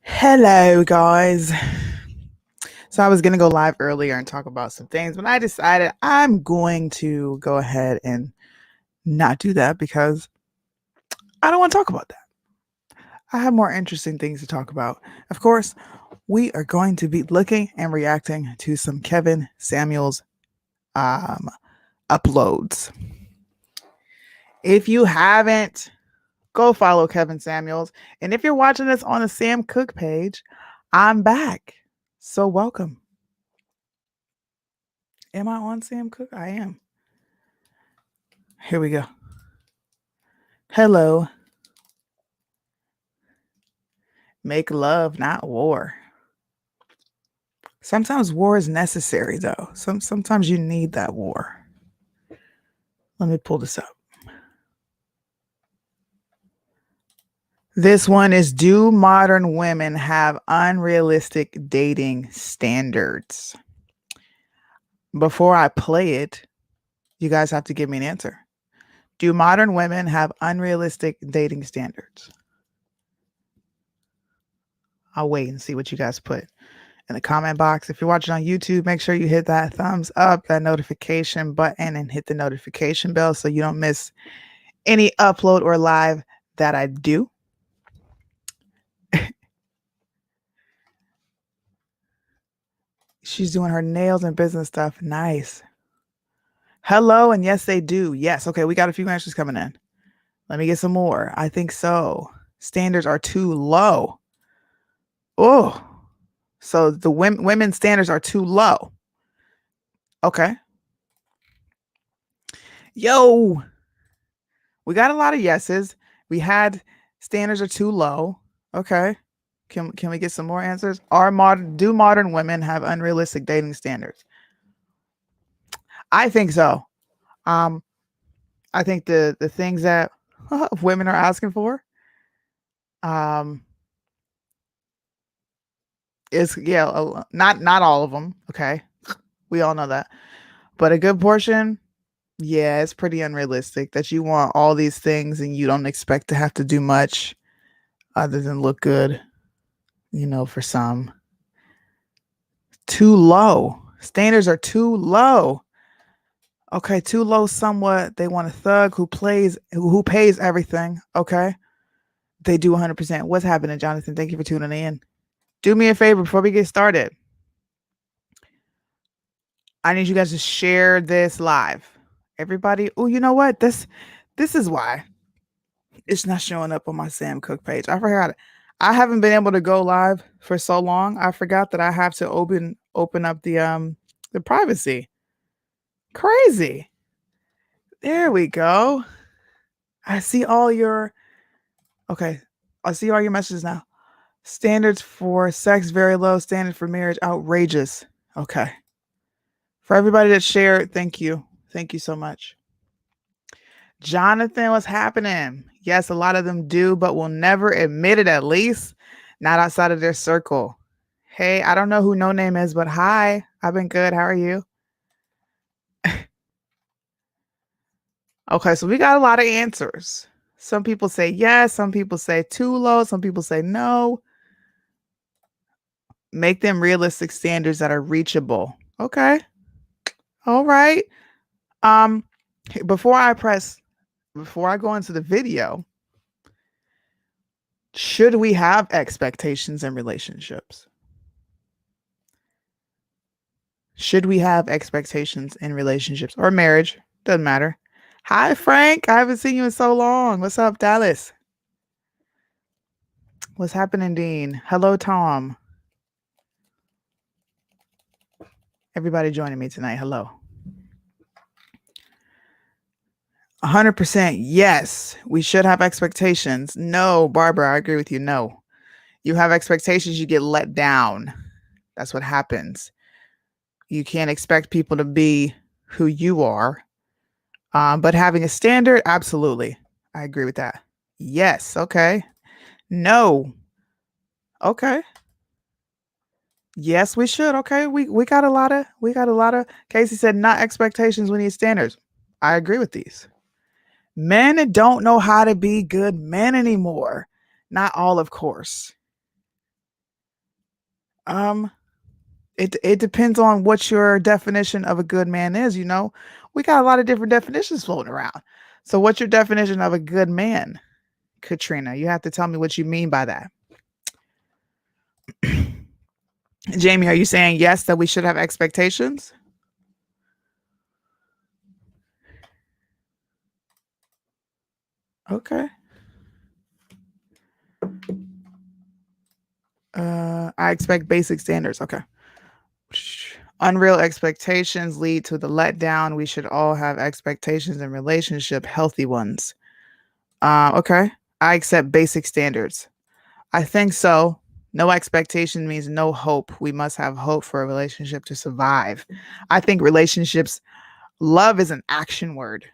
Hello, guys. So I was going to go live earlier and talk about some things, but I decided I'm going to go ahead and not do that because I don't want to talk about that. I have more interesting things to talk about. Of course, we are going to be looking and reacting to some Kevin Samuels um, uploads. If you haven't, go follow Kevin Samuels. And if you're watching this on the Sam Cooke page, I'm back. So welcome. Am I on Sam Cooke? I am. Here we go. Hello. Make love, not war. Sometimes war is necessary, though. Sometimes you need that war. Let me pull this up. This one is: do modern women have unrealistic dating standards? Before I play it, you guys have to give me an answer. Do modern women have unrealistic dating standards? I'll wait and see what you guys put in the comment box. If you're watching on YouTube, make sure you hit that thumbs up, that notification button, and hit the notification bell so you don't miss any upload or live that I do. She's doing her nails and business stuff. Nice. Hello, and yes, they do. Yes. Okay, we got a few answers coming in. Let me get some more. I think so. Standards are too low. Oh, so the women's standards are too low. Okay. Yo, we got a lot of yeses. We had standards are too low. Okay. Can we get some more answers? Do modern women have unrealistic dating standards? I think so. Um, I think the things that women are asking for, um, is not all of them. Okay, we all know that, but a good portion, yeah, it's pretty unrealistic that you want all these things and you don't expect to have to do much other than look good. For some, too low standards are too low. Okay, too low somewhat. They want a thug who pays everything. Okay. They do 100%. What's happening, Jonathan? Thank you for tuning in. Do me a favor before we get started. I need you guys to share this live. Everybody. Oh, you know what? This is why it's not showing up on my Sam Cooke page. I forgot it. I haven't been able to go live for so long. I forgot that I have to open up the privacy. Crazy. There we go. I see all your okay. I see all your messages now. Standards for sex very low. Standards for marriage outrageous. Okay. For everybody that shared, thank you. Thank you so much. Jonathan, what's happening? Yes, a lot of them do, but will never admit it, at least not outside of their circle. Hey, I don't know who No Name is, but hi. I've been good. How are you? Okay, so we got a lot of answers. Some people say yes, some people say too low, some people say no. Make them realistic standards that are reachable. Okay. All right. Um, before I go into the video, should we have expectations in relationships? Should we have expectations in relationships or marriage? Doesn't matter. Hi, Frank. I haven't seen you in so long. What's up, Dallas? What's happening, Dean? Hello, Tom. Everybody joining me tonight. Hello. 100% yes, we should have expectations. No, Barbara, I agree with you. No. You have expectations, you get let down. That's what happens. You can't expect people to be who you are. But having a standard, absolutely. I agree with that. Yes. Okay. No. Okay. Yes, we should. Okay. We got a lot of Casey said not expectations, we need standards. I agree with these. Men don't know how to be good men anymore. Not all, of course. Um, it depends on what your definition of a good man is, you know. We got a lot of different definitions floating around. So what's your definition of a good man, Katrina? You have to tell me what you mean by that. Jamie, are you saying yes that we should have expectations? Okay. I expect basic standards. Okay. Unreal expectations lead to the letdown. We should all have expectations in relationship, healthy ones. Okay. I accept basic standards. I think so. No expectation means no hope. We must have hope for a relationship to survive. I think relationships, love is an action word.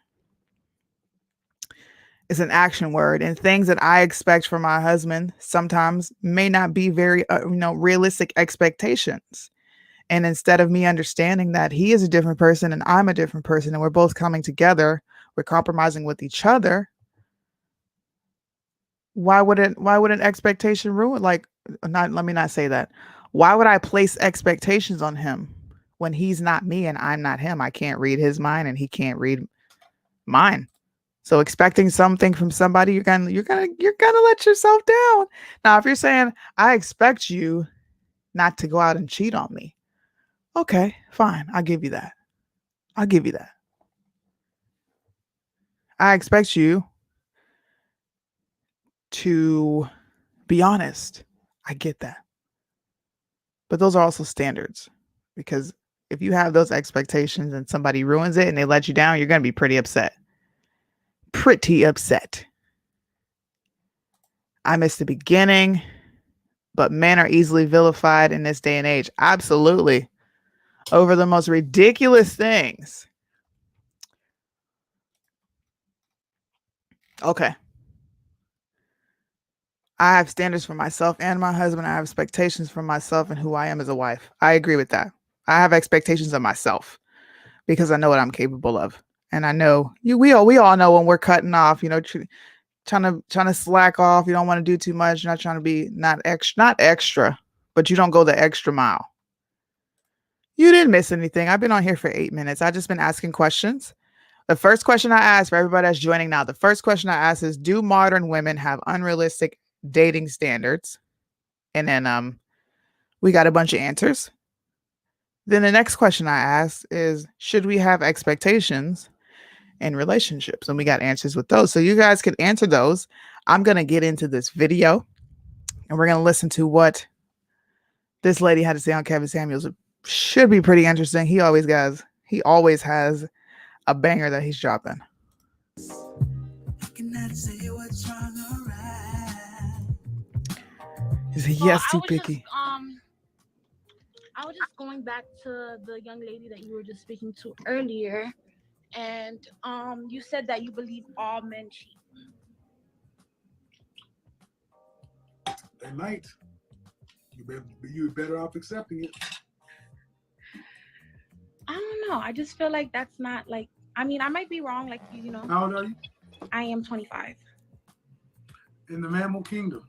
It's an action word, and things that I expect from my husband sometimes may not be very, realistic expectations. And instead of me understanding that he is a different person and I'm a different person and we're both coming together, we're compromising with each other. Why would an expectation ruin, like, not, let me not say that. Why would I place expectations on him when he's not me and I'm not him? I can't read his mind and he can't read mine. So expecting something from somebody, you're gonna let yourself down. Now, if you're saying I expect you not to go out and cheat on me, okay, fine, I'll give you that. I'll give you that. I expect you to be honest. I get that. But those are also standards, because if you have those expectations and somebody ruins it and they let you down, you're going to be pretty upset. Pretty upset. I missed the beginning, but men are easily vilified in this day and age. Absolutely. Over the most ridiculous things. Okay. I have standards for myself and my husband. I have expectations for myself and who I am as a wife. I agree with that. I have expectations of myself because I know what I'm capable of. And I know we all know when we're cutting off, trying to slack off. You don't want to do too much. You're not trying to be not extra, but you don't go the extra mile. You didn't miss anything. I've been on here for 8 minutes. I just been asking questions. The first question I asked for everybody that's joining now, the first question I asked is, do modern women have unrealistic dating standards? And then we got a bunch of answers. Then the next question I asked is, should we have expectations in relationships? And we got answers with those. So you guys can answer those. I'm going to get into this video and we're going to listen to what this lady had to say on Kevin Samuels. It should be pretty interesting. He always has a banger that he's dropping. He's yes, too picky. I was just going back to the young lady that you were just speaking to earlier, and you said that you believe all men cheat. They might. You're better off accepting it. I don't know. I just feel like that's not like. I mean, I might be wrong. Like How old are you? I am 25. In the mammal kingdom,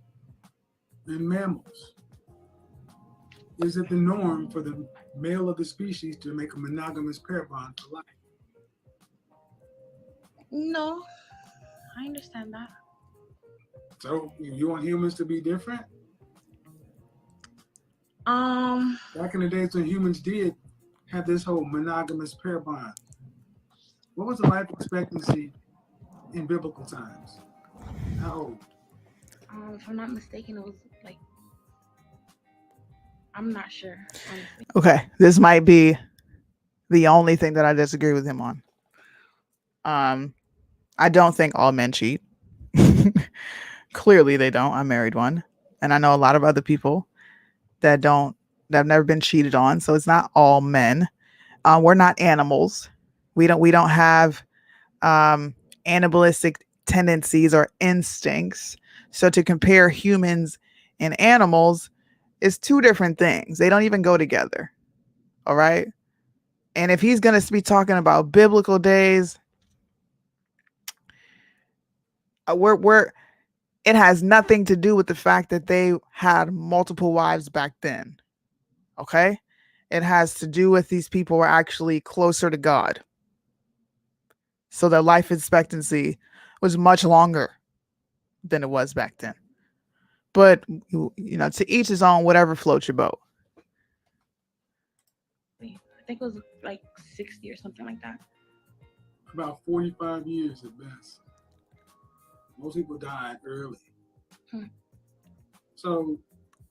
in mammals, is it the norm for the male of the species to make a monogamous pair bond for life? No, I understand that. So you want humans to be different? Back in the days when humans did have this whole monogamous pair bond, what was the life expectancy in biblical times? How old? If I'm not mistaken, it was like, I'm not sure, honestly. Okay, this might be the only thing that I disagree with him on. I don't think all men cheat. Clearly they don't. I married one. And I know a lot of other people that have never been cheated on. So it's not all men. We're not animals. We don't have animalistic tendencies or instincts. So to compare humans and animals is two different things. They don't even go together. All right. And if he's going to be talking about biblical days, we're it has nothing to do with the fact that they had multiple wives back then. Okay. It has to do with these people were actually closer to God. So their life expectancy was much longer than it was back then. But, to each his own, whatever floats your boat. I think it was like 60 or something like that. About 45 years at best. Most people died early. So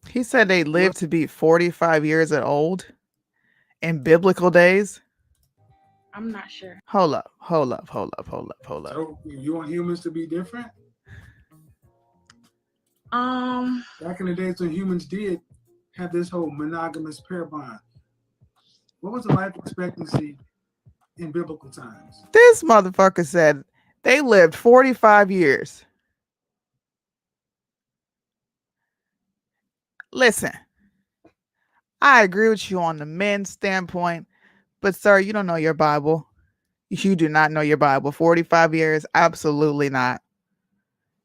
He said they lived to be 45 years old in biblical days. I'm not sure. Hold up. So you want humans to be different? Back in the days when humans did have this whole monogamous pair bond, what was the life expectancy in biblical times? This motherfucker said they lived 45 years. Listen, I agree with you on the men's standpoint, but sir, you don't know your Bible. You do not know your Bible. 45 years? Absolutely not.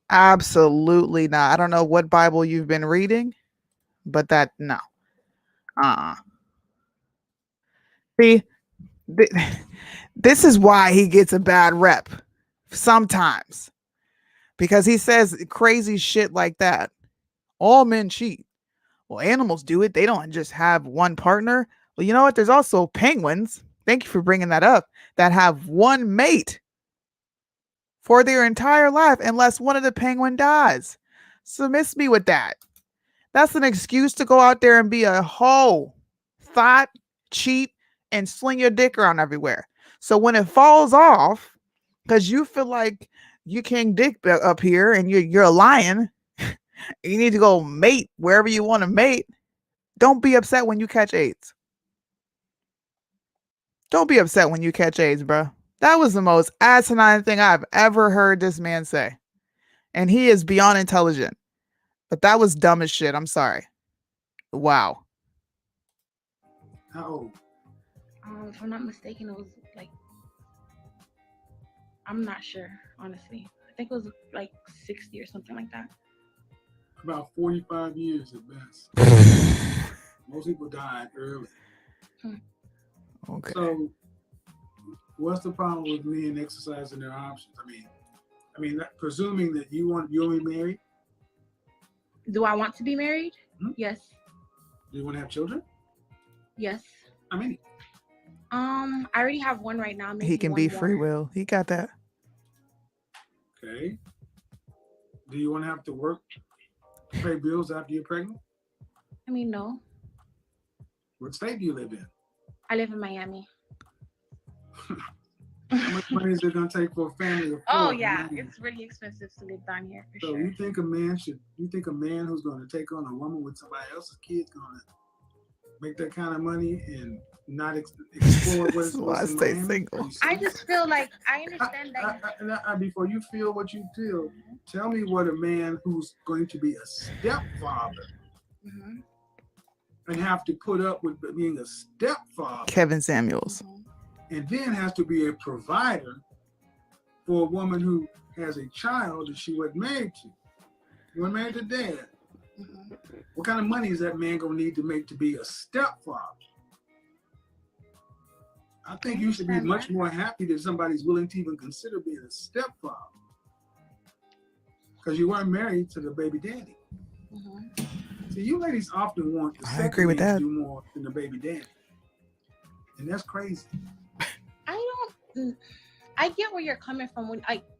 Absolutely not. I don't know what Bible you've been reading, but no. See, this is why he gets a bad rep sometimes, because he says crazy shit like that. All men cheat. Well, animals do it. They don't just have one partner. Well, you know what? There's also penguins. Thank you for bringing that up. That have one mate for their entire life unless one of the penguin dies. So miss me with that. That's an excuse to go out there and be a hoe, thought, cheat, and sling your dick around everywhere. So when it falls off, because you feel like you can't dick up here and you're a lion, you need to go mate wherever you want to mate. Don't be upset when you catch AIDS. Don't be upset when you catch AIDS, bro. That was the most asinine thing I've ever heard this man say. And he is beyond intelligent. But that was dumb as shit. I'm sorry. Wow. How old? If I'm not mistaken, it was like, I'm not sure, honestly. I think it was like 60 or something like that. About 45 years at best. Most people died early. Okay. So what's the problem with men exercising their options? I mean, presuming that you'll be married. Do I want to be married? Hmm? Yes. Do you want to have children? Yes. How many? I already have one right now. He can be free will. He got that. Okay. Do you want to have to work, pay bills after you're pregnant? I mean, no. What state do you live in? I live in Miami. How much money is it going to take for a family of four? Oh yeah, it's really expensive to live down here for So sure. you think a man who's going to take on a woman with somebody else's kids going to make that kind of money and not explore what it's Why supposed to stay Miami? single? I just feel like I understand that. Before you feel what you feel, tell me what a man who's going to be a stepfather and have to put up with being a stepfather. Kevin Samuels. And then has to be a provider for a woman who has a child that she wasn't married to. You weren't married to dad. What kind of money is that man going to need to make to be a stepfather? I think you should be much more happy that somebody's willing to even consider being a stepfather. Because you weren't married to the baby daddy. See, you ladies often want the second man to do more than the baby daddy. And that's crazy. I get where you're coming from.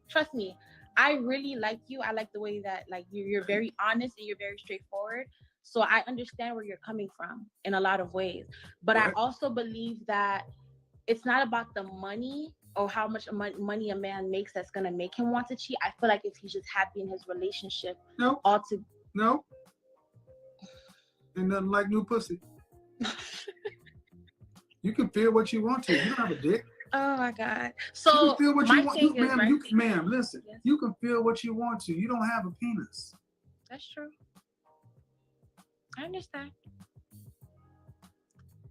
Trust me, I really like you. I like the way that you're very honest and you're very straightforward. So I understand where you're coming from in a lot of ways. But I also believe that it's not about the money or how much money a man makes that's gonna make him want to cheat. I feel like if he's just happy in his relationship, No. Ain't nothing like new pussy. You can feel what you want to. You don't have a dick. Oh my God. So you can feel what my you want. thing is, Ma'am, listen. Yes. You can feel what you want to. You don't have a penis. That's true. I understand.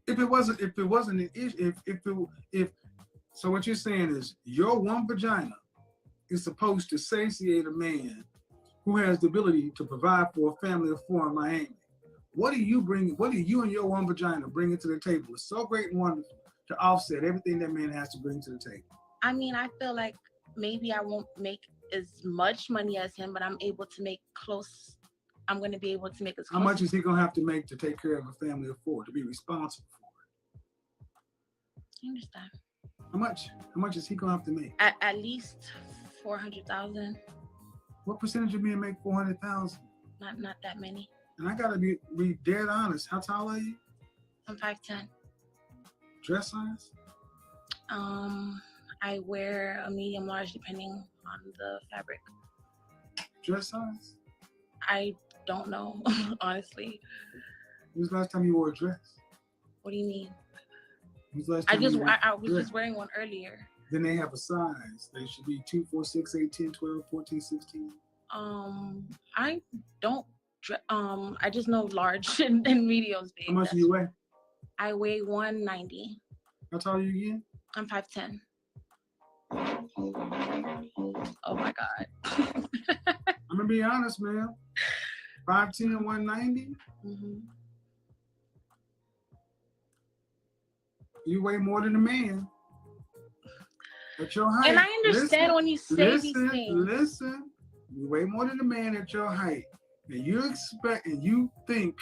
If it wasn't an issue, so what you're saying is your one vagina is supposed to satiate a man who has the ability to provide for a family of four in Miami. What do you bring? What do you and your one vagina bring to the table? It's so great and wonderful to offset everything that man has to bring to the table. I mean, I feel like maybe I won't make as much money as him, but I'm able to make close. I'm going to be able to make as How close. much is he gonna have to make to take care of a family of four, to be responsible for I understand. it? How much? How much is he gonna have to make? At least 400,000. What percentage of men make 400,000? Not that many. And I gotta be dead honest. How tall are you? I'm 5'10". Dress size? I wear a medium large depending on the fabric. Dress size? I don't know, honestly. When was the last time you wore a dress? What do you mean? When was the last I time you wore a was dress? just wearing one earlier. Then they have a size. They should be 2, 4, 6, 8, 10, 12, 14, 16. I don't. I just know large and mediums. Babe. How much do you weigh? I weigh 190. How tall are you again? I'm 5'10". Oh my God. I'm gonna be honest, man. 5'10", 190. Mm-hmm. You weigh more than a man. At your height. And I understand when you say these things. Listen, you weigh more than a man at your height. And you expect and you think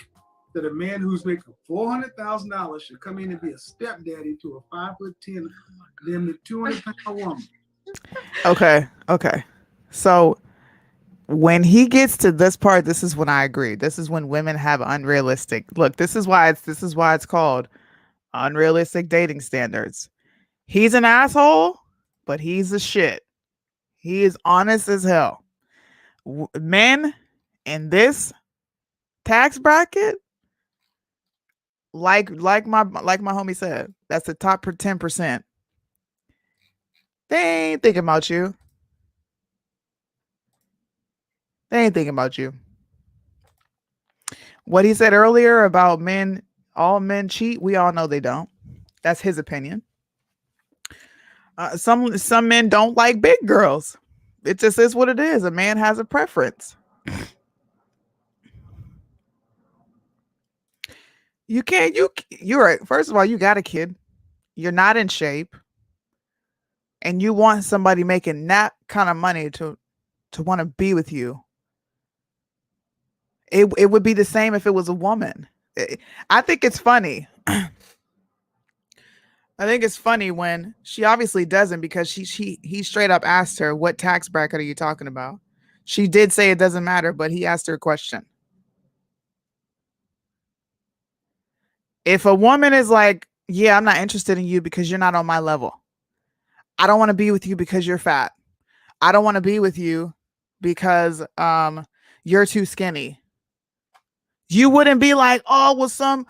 that a man who's making $400,000 should come in and be a stepdaddy to a 5'10", damn 200-pound woman. Okay. So when he gets to this part, this is when I agree. This is when women have unrealistic. Look, this is why it's called unrealistic dating standards. He's an asshole, but he's a shit. He is honest as hell. Men in this tax bracket, like my homie said, that's the top 10%. They ain't thinking about you. They ain't thinking about you. What he said earlier about men, all men cheat, we all know they don't. That's his opinion. Some men don't like big girls. It just is what it is. A man has a preference. You're right. First of all, you got a kid. You're not in shape. And you want somebody making that kind of money to want to be with you. It would be the same if it was a woman. I think it's funny. I think it's funny when she obviously doesn't, because he straight up asked her, what tax bracket are you talking about? She did say it doesn't matter, but he asked her a question. If a woman is like, yeah, I'm not interested in you because you're not on my level. I don't want to be with you because you're fat. I don't want to be with you because you're too skinny. You wouldn't be like, oh, well, some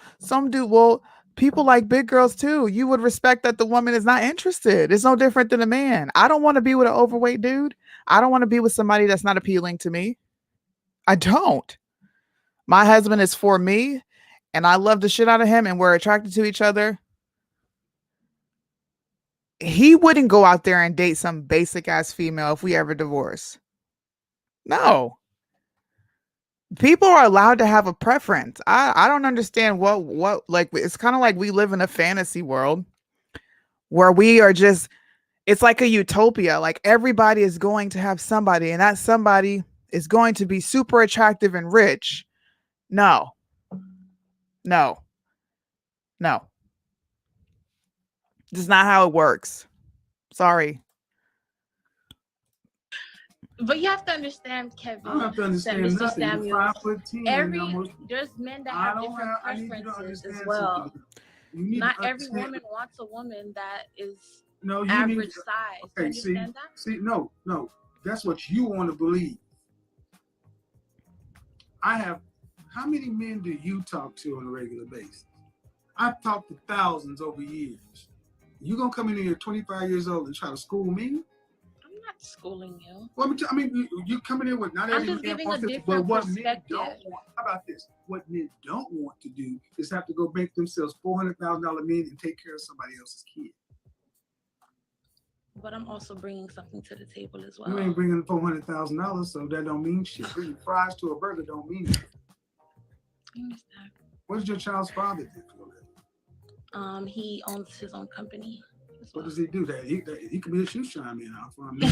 dude, well, people like big girls too. You would respect that the woman is not interested. It's no different than a man. I don't want to be with an overweight dude. I don't want to be with somebody that's not appealing to me. I don't. My husband is for me, and I love the shit out of him, and we're attracted to each other. He wouldn't go out there and date some basic ass female if we ever divorce. No. People are allowed to have a preference. I don't understand what like, it's kind of like we live in a fantasy world where we are just, it's like a utopia. Like everybody is going to have somebody, and that somebody is going to be super attractive and rich. No. This is not how it works. Sorry. But you have to understand, Kevin. I don't have to understand Mr. nothing. You're Samuels, 5'10". there's men that have different I need you to preferences as understand well. something. You need Not to every understand- woman wants a woman that is No, you average need. size. Okay, You understand that? See, no. That's what you want to believe. How many men do you talk to on a regular basis? I've talked to thousands over years. You gonna come in here 25 years old and try to school me? I'm not schooling you. Well, I mean, you coming in with not every just man giving wants a this, different but what men perspective. don't want. How about this? What men don't want to do is have to go make themselves $400,000 men and take care of somebody else's kid. But I'm also bringing something to the table as well. You ain't bringing $400,000, so that don't mean shit. Bringing fries to a burger don't mean nothing. I understand. What does your child's father do for a living? He owns his own company. as What well. does he do? That he could be a shoe shine man out for him. He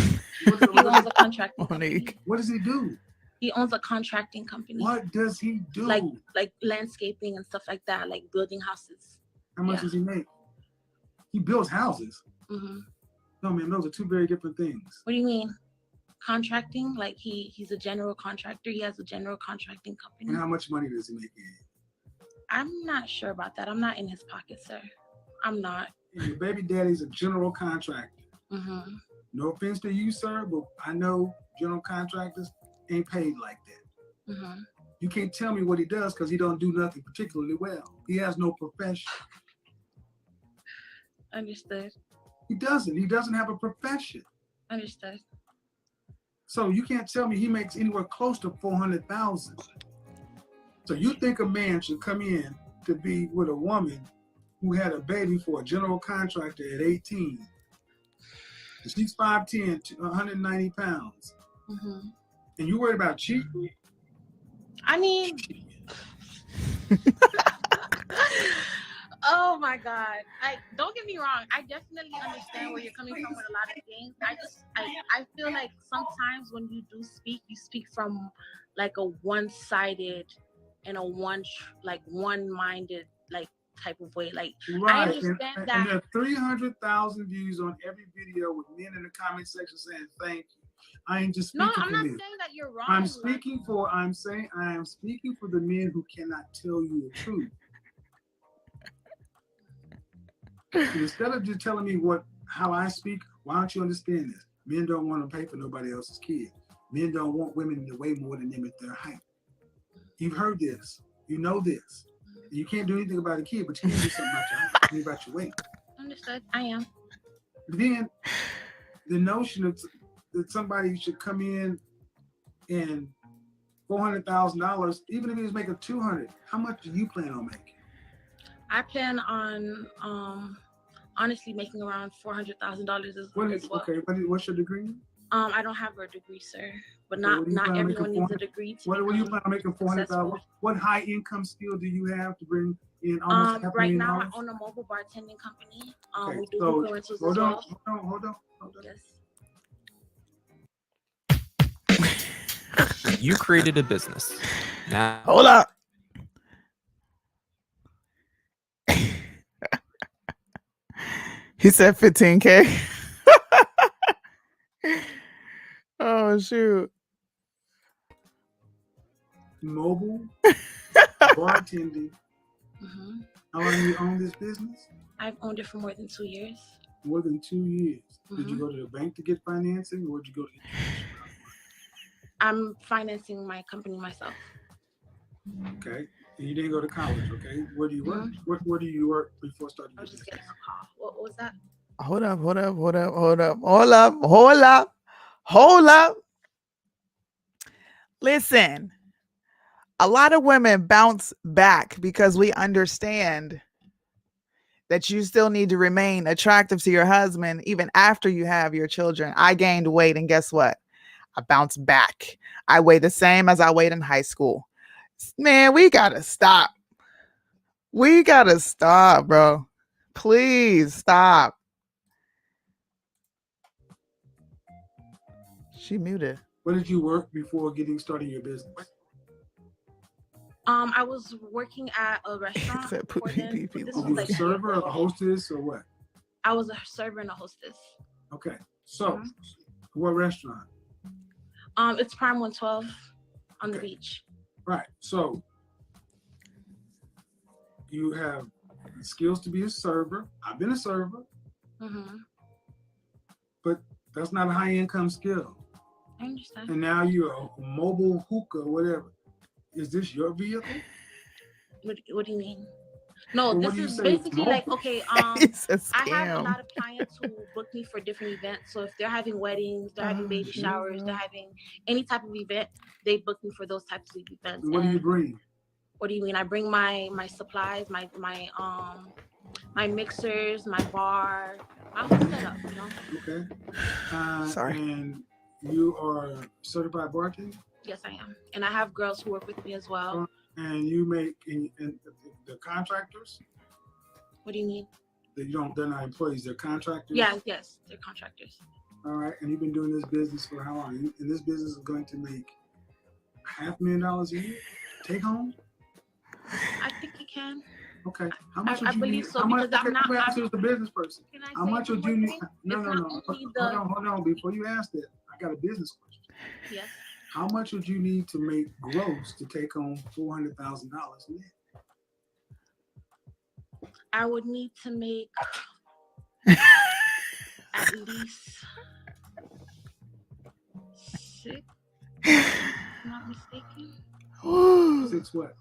owns a contracting company. Monique. What does he do? He owns a contracting company. What does he do? Like landscaping and stuff like that, like building houses. How much yeah. does he make? He builds houses. hmm No, man, those are two very different things. What do you mean? Contracting? Like he's a general contractor. He has a general contracting company. And how much money does he make? I'm not sure about that. I'm not in his pocket, sir. I'm not. And your baby daddy's a general contractor. hmm No offense to you, sir, but I know general contractors ain't paid like that. hmm You can't tell me what he does because he don't do nothing particularly well. He has no profession. Understood. He doesn't have a profession. Understood. So you can't tell me he makes anywhere close to 400,000. So you think a man should come in to be with a woman who had a baby for a general contractor at 18. And she's 5'10", to 190 pounds. hmm And you worried about cheating? I mean, oh my God! Don't get me wrong. I definitely understand where you're coming from with a lot of things. I feel like sometimes when you do speak, you speak from like a one-sided and a one-minded like type of way. Like Right. I understand and that. there are 300,000 views on every video with men in the comment section saying thank you. I ain't just speaking No, I'm for not me. saying that you're wrong. I am like- speaking for the men who cannot tell you the truth. And instead of just telling me how I speak, why don't you understand this? Men don't want to pay for nobody else's kid. Men don't want women to weigh more than them at their height. You've heard this. You know this. You can't do anything about a kid, but you can do something about your height, about your weight. Understood. I am. Then the notion that somebody should come in and $400,000, even if he was making $200,000, how much do you plan on making? I plan on honestly making around $400,000 as well. Okay, what's your degree? I don't have a degree, sir, but Okay, what do you not plan on everyone making needs a degree to What do you become plan on making $400,000? successful. What high income skill do you have to bring in almost half a Right million now, I dollars? own a mobile bartending company. Okay, We do so hookah rentals as hold well. on. Yes. You created a business. Now, Hold up. He said 15K. Oh shoot. Mobile bartending. hmm How long you own this business? I've owned it for more than 2 years. More than 2 years. Did you Mhm. go to the bank to get financing, or did you go to? I'm financing my company myself. Okay, and you didn't go to college. Okay, where do you work? Where do you work before starting I your was just business? getting a call. What was that? Hold up. Listen, a lot of women bounce back because we understand that you still need to remain attractive to your husband even after you have your children. I gained weight, and guess what? I bounced back. I weigh the same as I weighed in high school. Man, we gotta stop. We gotta stop, bro. Please stop. She muted. Where did you work before starting your business? I was working at a restaurant. Said before pee, then, pee, but pee, this Were was you like a server, a hostess, or what? I was a server and a hostess. Okay, so Mhm. what restaurant? It's Prime 112 on the Okay. beach. Right. So you have skills to be a server. I've been a server, hmm but that's not a high income skill. I understand. And now you're a mobile hookah, whatever. Is this your vehicle? What do you mean? No, Well, what this do you is say, basically like, mobile? okay, It's a I have a scam. lot of clients who book me for different events. So if they're having weddings, they're having baby shit. showers, they're having any type of event, they book me for those types of events. And what do you And bring? what do you mean? I bring my supplies, my mixers, my bar, my whole setup, you know? Okay. Sorry. And you are a certified bartender? Yes, I am. And I have girls who work with me as well. And you make, and they're contractors. What do you mean? They're not employees, they're contractors. Yes, they're contractors. All right, and you've been doing this business for how long? And this business is going to make $500,000 a year take home? I think you can. Okay. How much would I you believe need? so, How much? because I'm not- Let me ask you as the business person. Can I How say much one would you more need? thing? No, It's no, not no. only Hold on. Before you ask that, I got a business question. Yes. How much would you need to make gross to take home $400,000 net? I would need to make at least 6, if I'm not mistaken. 6 what?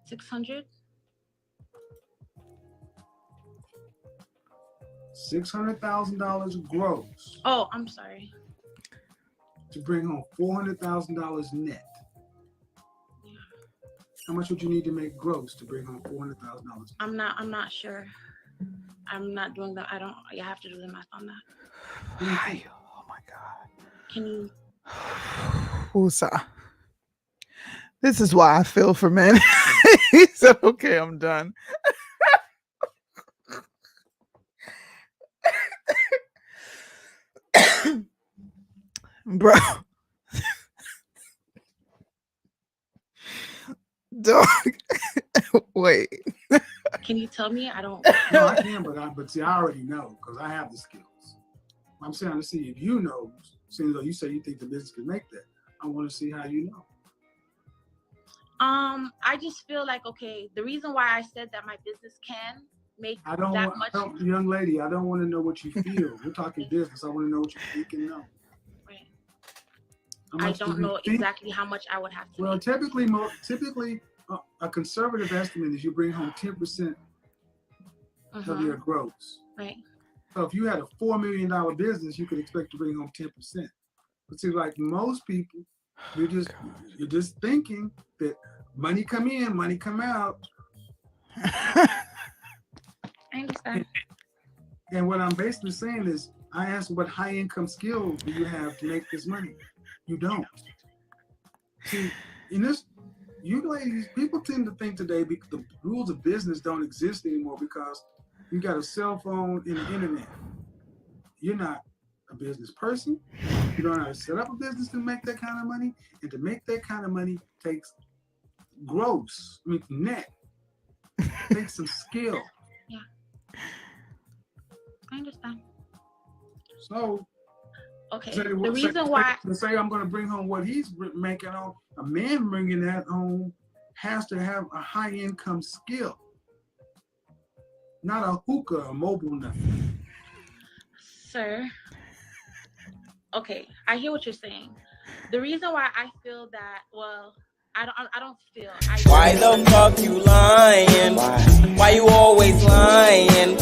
600. $600,000 gross Oh, I'm sorry. to bring home $400,000 net. Yeah. How much would you need to make gross to bring home $400,000? I'm not sure. I'm not doing that. You have to do the math on that. Oh my God. Can you? Woosah. This is why I feel for men. He said, okay, I'm done. Bro. Dog. Wait. Can you tell me? I don't. No, I can, but see, I already know because I have the skills. I'm saying to see if you know, seeing though you say you think the business can make that. I want to see how you know. I just feel like, okay, the reason why I said that my business can make that much. Young lady, I don't want to know what you feel. We're talking business. I want to know what you think and know. Right. How I much do don't you know think? exactly how much I would have to Well, make. typically, a conservative estimate is you bring home 10% of your gross. Right. So if you had a $4 million business, you could expect to bring home 10%. But see, like most people, you're just thinking that money come in, money come out. I understand. And what I'm basically saying is, I asked what high income skills do you have to make this money? You don't. See, in this, you ladies, people tend to think today because the rules of business don't exist anymore because you got a cell phone and the internet. You're not a business person. You don't know how to set up a business to make that kind of money. And to make that kind of money takes net. Takes some skill. Yeah. I understand. So, okay, the reason why to say I'm going to bring home what he's making home, a man bringing that home has to have a high income skill, not a hookah, a mobile nothing. Sir, okay, I hear what you're saying. The reason why I feel that, well, I don't feel. Why the fuck you lying? Why you always lying?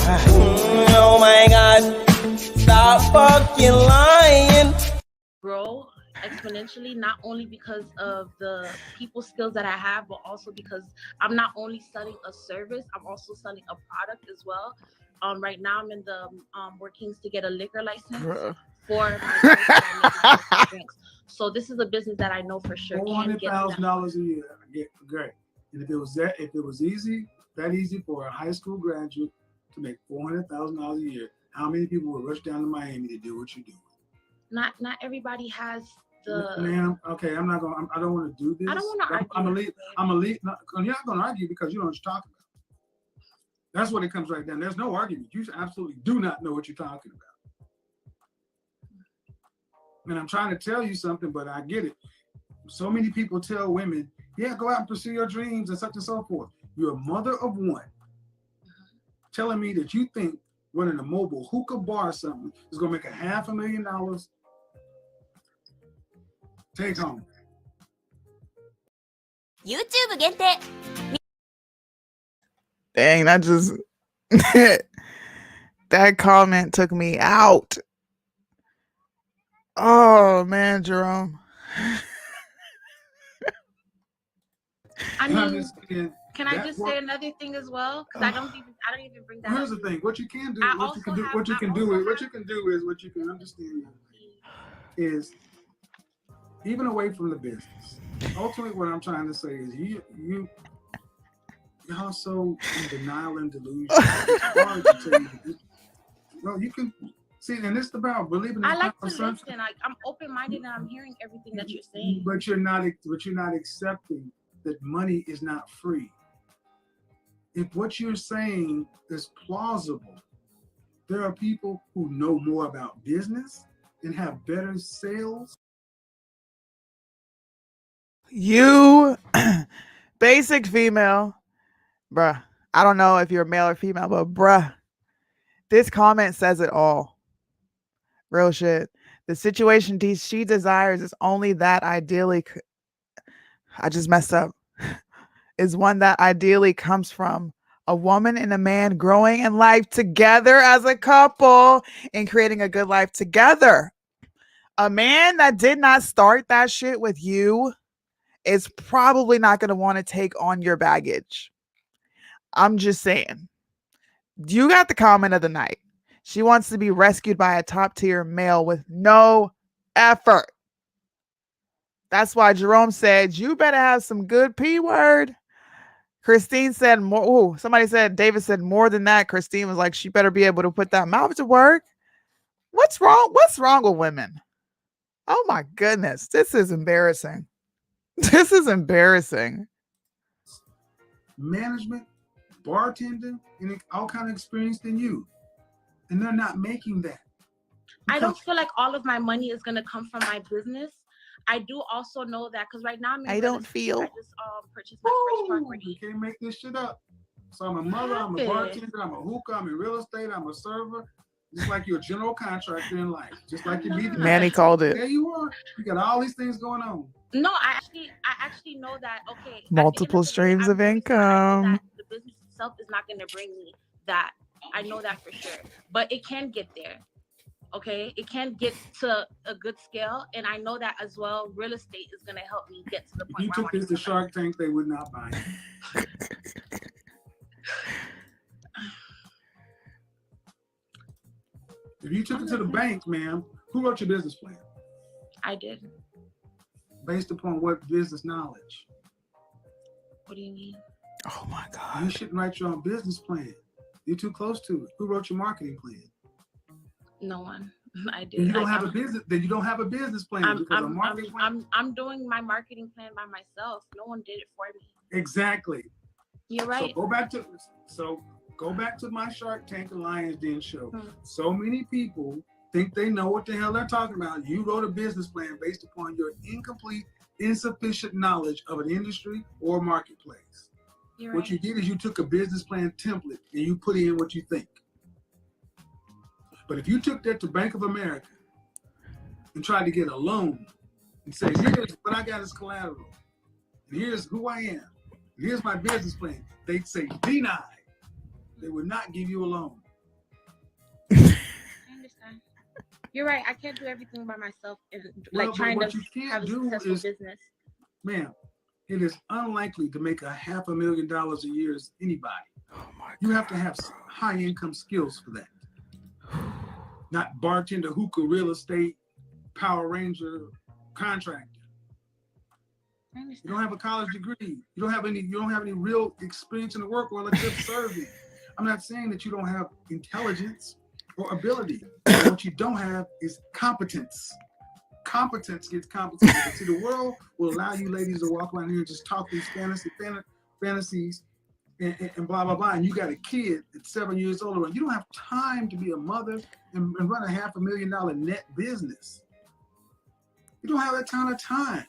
Oh my God, stop fucking lying. Grow exponentially, not only because of the people skills that I have, but also because I'm not only selling a service, I'm also selling a product as well. Right now I'm in the workings to get a liquor license for my drinks that I make my drinks. So this is a business that I know for sure can get $400,000 a year. Yeah, great. And if it was easy for a high school graduate to make $400,000 a year, how many people would rush down to Miami to do what you do? Not everybody has the. Ma'am, okay, I don't want to do this. I don't want to argue. I'm a lead. You're not going to argue because you don't know what you're talking about. That's what it comes right down. There's no argument. You absolutely do not know what you're talking about. And I'm trying to tell you something, but I get it. So many people tell women, yeah, go out and pursue your dreams and such and so forth. You're a mother of one. Telling me that you think running a mobile hookah bar or something is going to make $500,000 take home. YouTube 限定 Dang, that just that comment took me out. Oh man, Jerome. I mean, can I just say another thing as well? Because I don't even bring that Here's up. the thing. What you can understand is even away from the business. Ultimately, what I'm trying to say is y'all so in denial and delusion. It's hard to tell you. No, you can see, and it's about believing in I like to something. listen. I'm open-minded and I'm hearing everything that you're saying. But you're not accepting that money is not free. If what you're saying is plausible, there are people who know more about business and have better sales. You basic female, bruh. I don't know if you're male or female, but bruh, this comment says it all. Real shit. The situation she desires is only that ideally. I just messed up. Is one that ideally comes from a woman and a man growing in life together as a couple and creating a good life together. A man that did not start that shit with you is probably not going to want to take on your baggage. I'm just saying. You got the comment of the night. She wants to be rescued by a top tier male with no effort. That's why Jerome said, you better have some good P word. Christine said more. Oh, somebody said, David said more than that. Christine was like, she better be able to put that mouth to work. What's wrong? What's wrong with women? Oh my goodness. This is embarrassing. This is embarrassing. Management, bartending, and all kind of experience than you. And they're not making that. I don't feel like all of my money is gonna come from my business. I do also know that because right now I'm in I don't feel. I just purchased my first You property. can't make this shit up. So I'm a mother, I'm a bartender, I'm a hookah, I'm in real estate, I'm a server. Just like you're a general contractor in life. Just like you be the Manny called it. There you are. You got all these things going on. No, I actually know that. Okay, Multiple streams of income. The business itself is not going to bring me that. I know that for sure. But it can get there. Okay, it can get to a good scale, and I know that as well. Real estate is going to help me get to the point. If you took this to Shark Tank, they would not buy it. If you took it to the bank, ma'am, who wrote your business plan? I did. Based upon what business knowledge? What do you mean? Oh my You God. shouldn't write your own business plan. You're too close to it. Who wrote your marketing plan? No one. I did. Then you don't have a business. Then you don't have a business plan because a marketing plan. I'm doing my marketing plan by myself. No one did it for me. Exactly. You're right. So go back to my Shark Tank and Lions Den show. Hmm. So many people think they know what the hell they're talking about. You wrote a business plan based upon your incomplete, insufficient knowledge of an industry or marketplace. You're What right. you did is you took a business plan template and you put in what you think. But if you took that to Bank of America and tried to get a loan and say, here's what I got as collateral, and here's who I am, and here's my business plan, they'd say denied. They would not give you a loan. I understand. You're right. I can't do everything by myself and Well, like trying what to you can't have a do successful is- business. Ma'am, it is unlikely to make $500,000 a year as anybody. Oh my You have to have high income skills for that. Not bartender, hookah, real estate, Power Ranger, contractor. I You understand. don't have a college degree. You don't have any real experience in the work or just serving. I'm not saying that you don't have intelligence or ability. What you don't have is competence. Competence gets competence. But see, the world will allow you ladies to walk around here and just talk these fantasies and blah, blah, blah. And you got a kid that's 7 years old, and you don't have time to be a mother and run a $500,000 net business. You don't have that kind of time.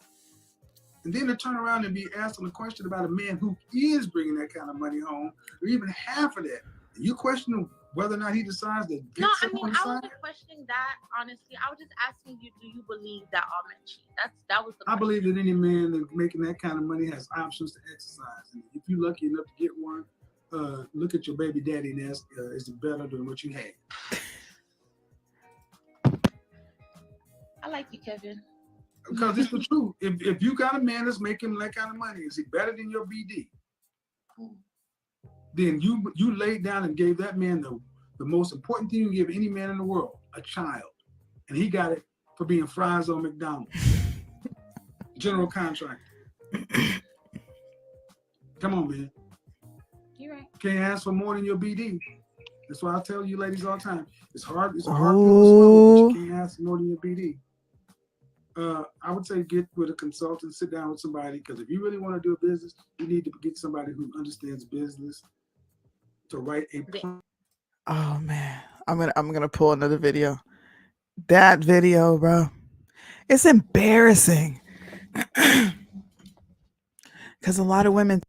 And then to turn around and be asking a question about a man who is bringing that kind of money home, or even half of that. And you question whether or not he decides to get No, I someone mean, to I sign wasn't questioning that, honestly. I was just asking you, do you believe that all men cheat? That was the I question. believe that any man that's making that kind of money has options to exercise. And if you're lucky enough to get one, look at your baby daddy and ask, is it better than what you had? I like you, Kevin. Because it's the truth. If you got a man that's making that kind of money, is he better than your BD? Then you laid down and gave that man the most important thing you give any man in the world, a child. And he got it for being fries on McDonald's. General contractor. Come on, man. You're right. Can't ask for more than your BD. That's why I tell you ladies all the time. It's hard. It's a hard pill to swallow, but you can't ask more than your BD. I would say get with a consultant, sit down with somebody, because if you really want to do a business, you need to get somebody who understands business to write a plan. Oh man, I'm gonna pull another video. That video, bro, it's embarrassing because a lot of women.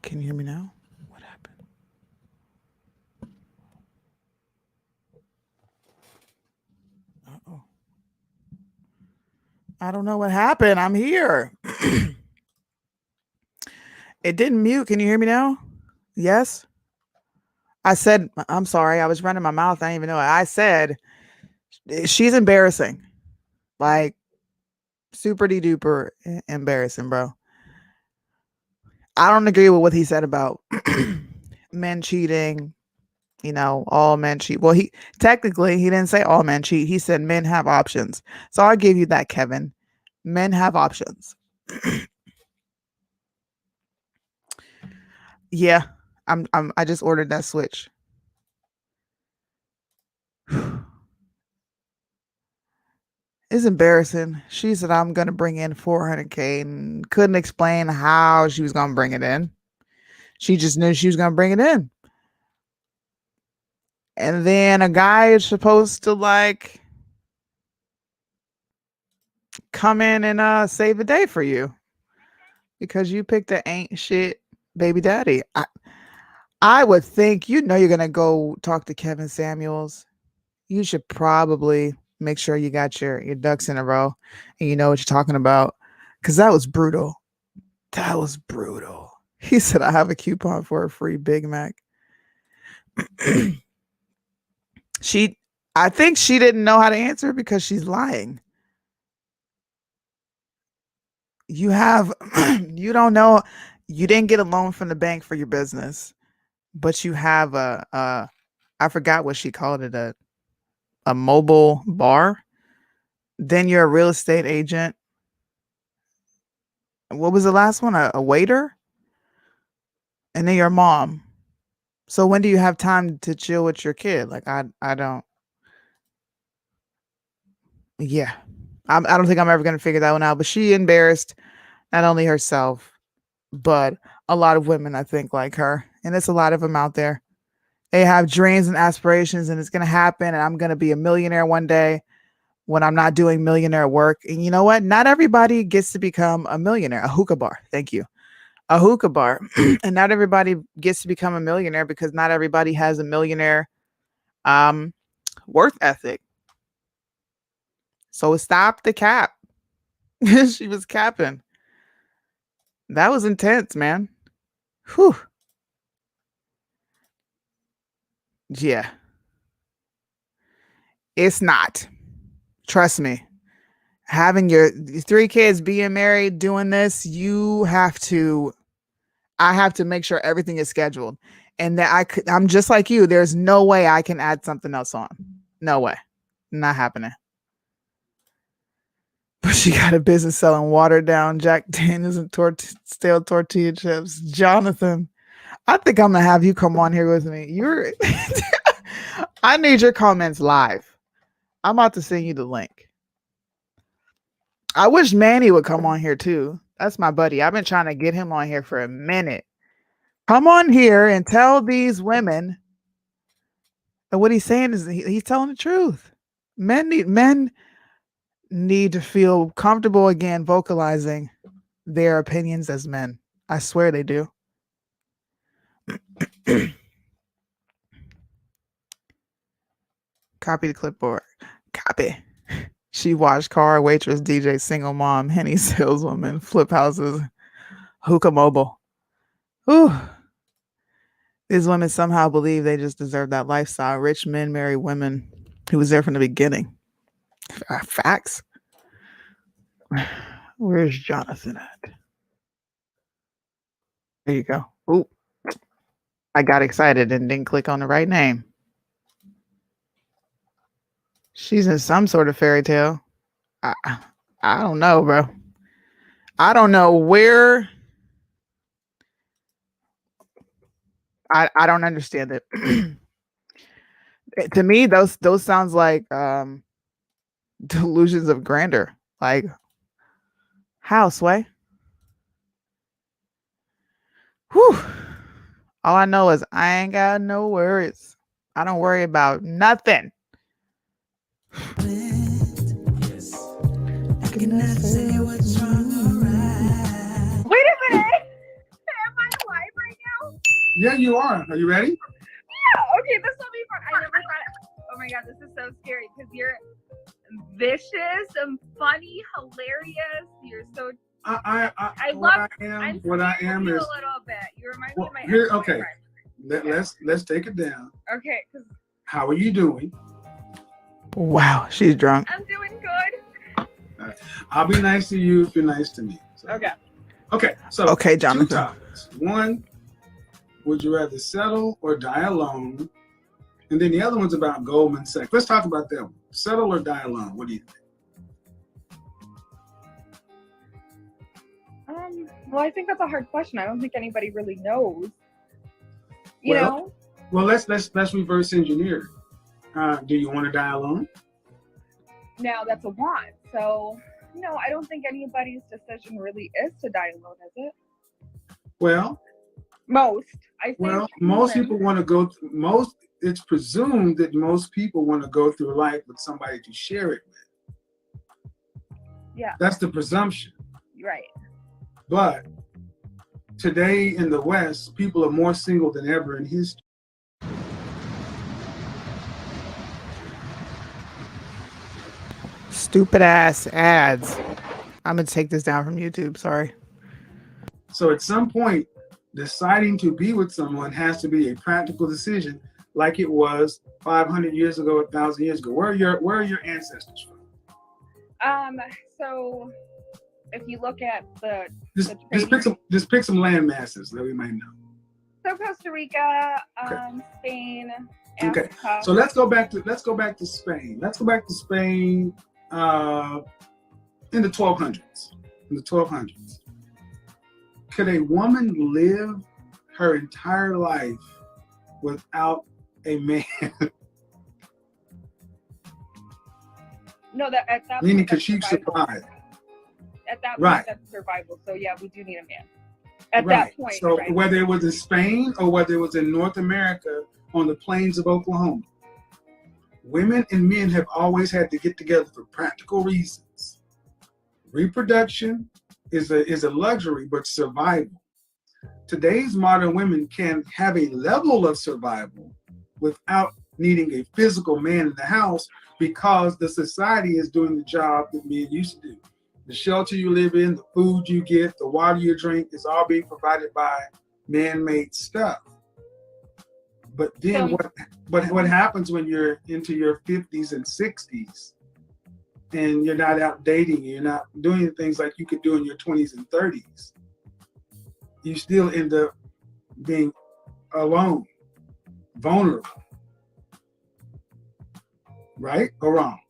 Can you hear me now? What happened? Uh-oh. I don't know what happened. I'm here. It didn't mute. Can you hear me now? Yes. I said, I'm sorry. I was running my mouth. I didn't even know it. I said, she's embarrassing. Like, super duper embarrassing, bro. I don't agree with what he said about men cheating. You know, all men cheat. Well, he didn't say all men cheat. He said men have options. So I'll give you that, Kevin. Men have options. Yeah, I just ordered that switch. It's embarrassing. She said I'm gonna bring in 400K and couldn't explain how she was gonna bring it in. She just knew she was gonna bring it in. And then a guy is supposed to like come in and save the day for you because you picked the ain't shit baby daddy. I would think you're gonna go talk to Kevin Samuels. You should probably make sure you got your ducks in a row and you know what you're talking about, because that was brutal. That was brutal. He said, I have a coupon for a free Big Mac. I think she didn't know how to answer because she's lying. You don't know, you didn't get a loan from the bank for your business, but you have I forgot what she called it, a mobile bar. Then you're a real estate agent. What was the last one? A waiter? And then your mom. So when do you have time to chill with your kid? Like I don't. Yeah. I don't think I'm ever going to figure that one out, but she embarrassed not only herself, but a lot of women, I think, like her. And there's a lot of them out there. They have dreams and aspirations and it's going to happen. And I'm going to be a millionaire one day when I'm not doing millionaire work. And you know what? Not everybody gets to become a millionaire. A hookah bar. Thank you. A hookah bar. And not everybody gets to become a millionaire because not everybody has a millionaire work ethic. So stop the cap. She was capping. That was intense, man. Whew. Yeah. It's not. Trust me. Having your 3 kids, being married, doing this, I have to make sure everything is scheduled. And that I'm just like you. There's no way I can add something else on. No way. Not happening. But she got a business selling watered down Jack Daniels and stale tortilla chips. Jonathan, I think I'm gonna have you come on here with me. I need your comments live. I'm about to send you the link. I wish Manny would come on here too. That's my buddy. I've been trying to get him on here for a minute. Come on here and tell these women. And what he's saying is he's telling the truth. Men need to feel comfortable again vocalizing their opinions as men. I swear they do. Copy the clipboard. happy. She watched car waitress, DJ, single mom, henny saleswoman, flip houses, hookah mobile. Whew. These women somehow believe they just deserve that lifestyle. Rich men marry women who was there from the beginning. Facts. Where's Jonathan at? There you go. Ooh. I got excited and didn't click on the right name. She's in some sort of fairy tale. I don't know, bro. I don't know where. I don't understand it. To me, those sounds like delusions of grandeur. Like, how, Sway? Whew. All I know is I ain't got no worries. I don't worry about nothing. Wait a minute. Am I live right now? Yeah, you are. Are you ready? Yeah. Okay, this will be fun. I never thought. Oh my god, this is so scary because you're vicious and funny, hilarious. You're so. I love. I'm what I am is a little bit. You remind me of my here. ex-boyfriend. Okay, let's take it down. Okay, because How are you doing? Wow, she's drunk. I'm doing good. I'll be nice to you if you're nice to me. So. Okay. Okay. So Okay, 2 Jonathan. topics. One, would you rather settle or die alone? And then the other one's about Goldman Sachs. Let's talk about that one. Settle or die alone. What do you think? Well, I think that's a hard question. I don't think anybody really knows. Well, let's reverse engineer. Do you want to die alone? Now that's a want. So, no, I don't think anybody's decision really is to die alone, is it? Well, Most. I think. well, most people want to go. It's presumed that most people want to go through life with somebody to share it with. Yeah. That's the presumption. Right. But today in the West, people are more single than ever in history. Stupid ass ads. I'm gonna take this down from YouTube. Sorry. So at some point, deciding to be with someone has to be a practical decision, like it was 500 years ago, 1,000 years ago. Where are your ancestors from? So if you look at the Just pick some land masses that we might know. so Costa Rica, Spain, Africa. Okay. So let's go back to Spain. Let's go back to Spain in the 1200s. In the 1200s. Could a woman live her entire life without a man? No, that at that Meaning, point, could that's she survival. survive? At that point, Right. that's survival. So yeah, we do need a man. At Right. that point, So right? whether it was in Spain or whether it was in North America on the plains of Oklahoma, women and men have always had to get together for practical reasons. Reproduction is a luxury, but survival. Today's modern women can have a level of survival without needing a physical man in the house because the society is doing the job that men used to do. The shelter you live in, the food you get, the water you drink is all being provided by man-made stuff. But then what happens when you're into your 50s and 60s and you're not out dating, you're not doing things like you could do in your 20s and 30s? You still end up being alone, vulnerable. Right or wrong?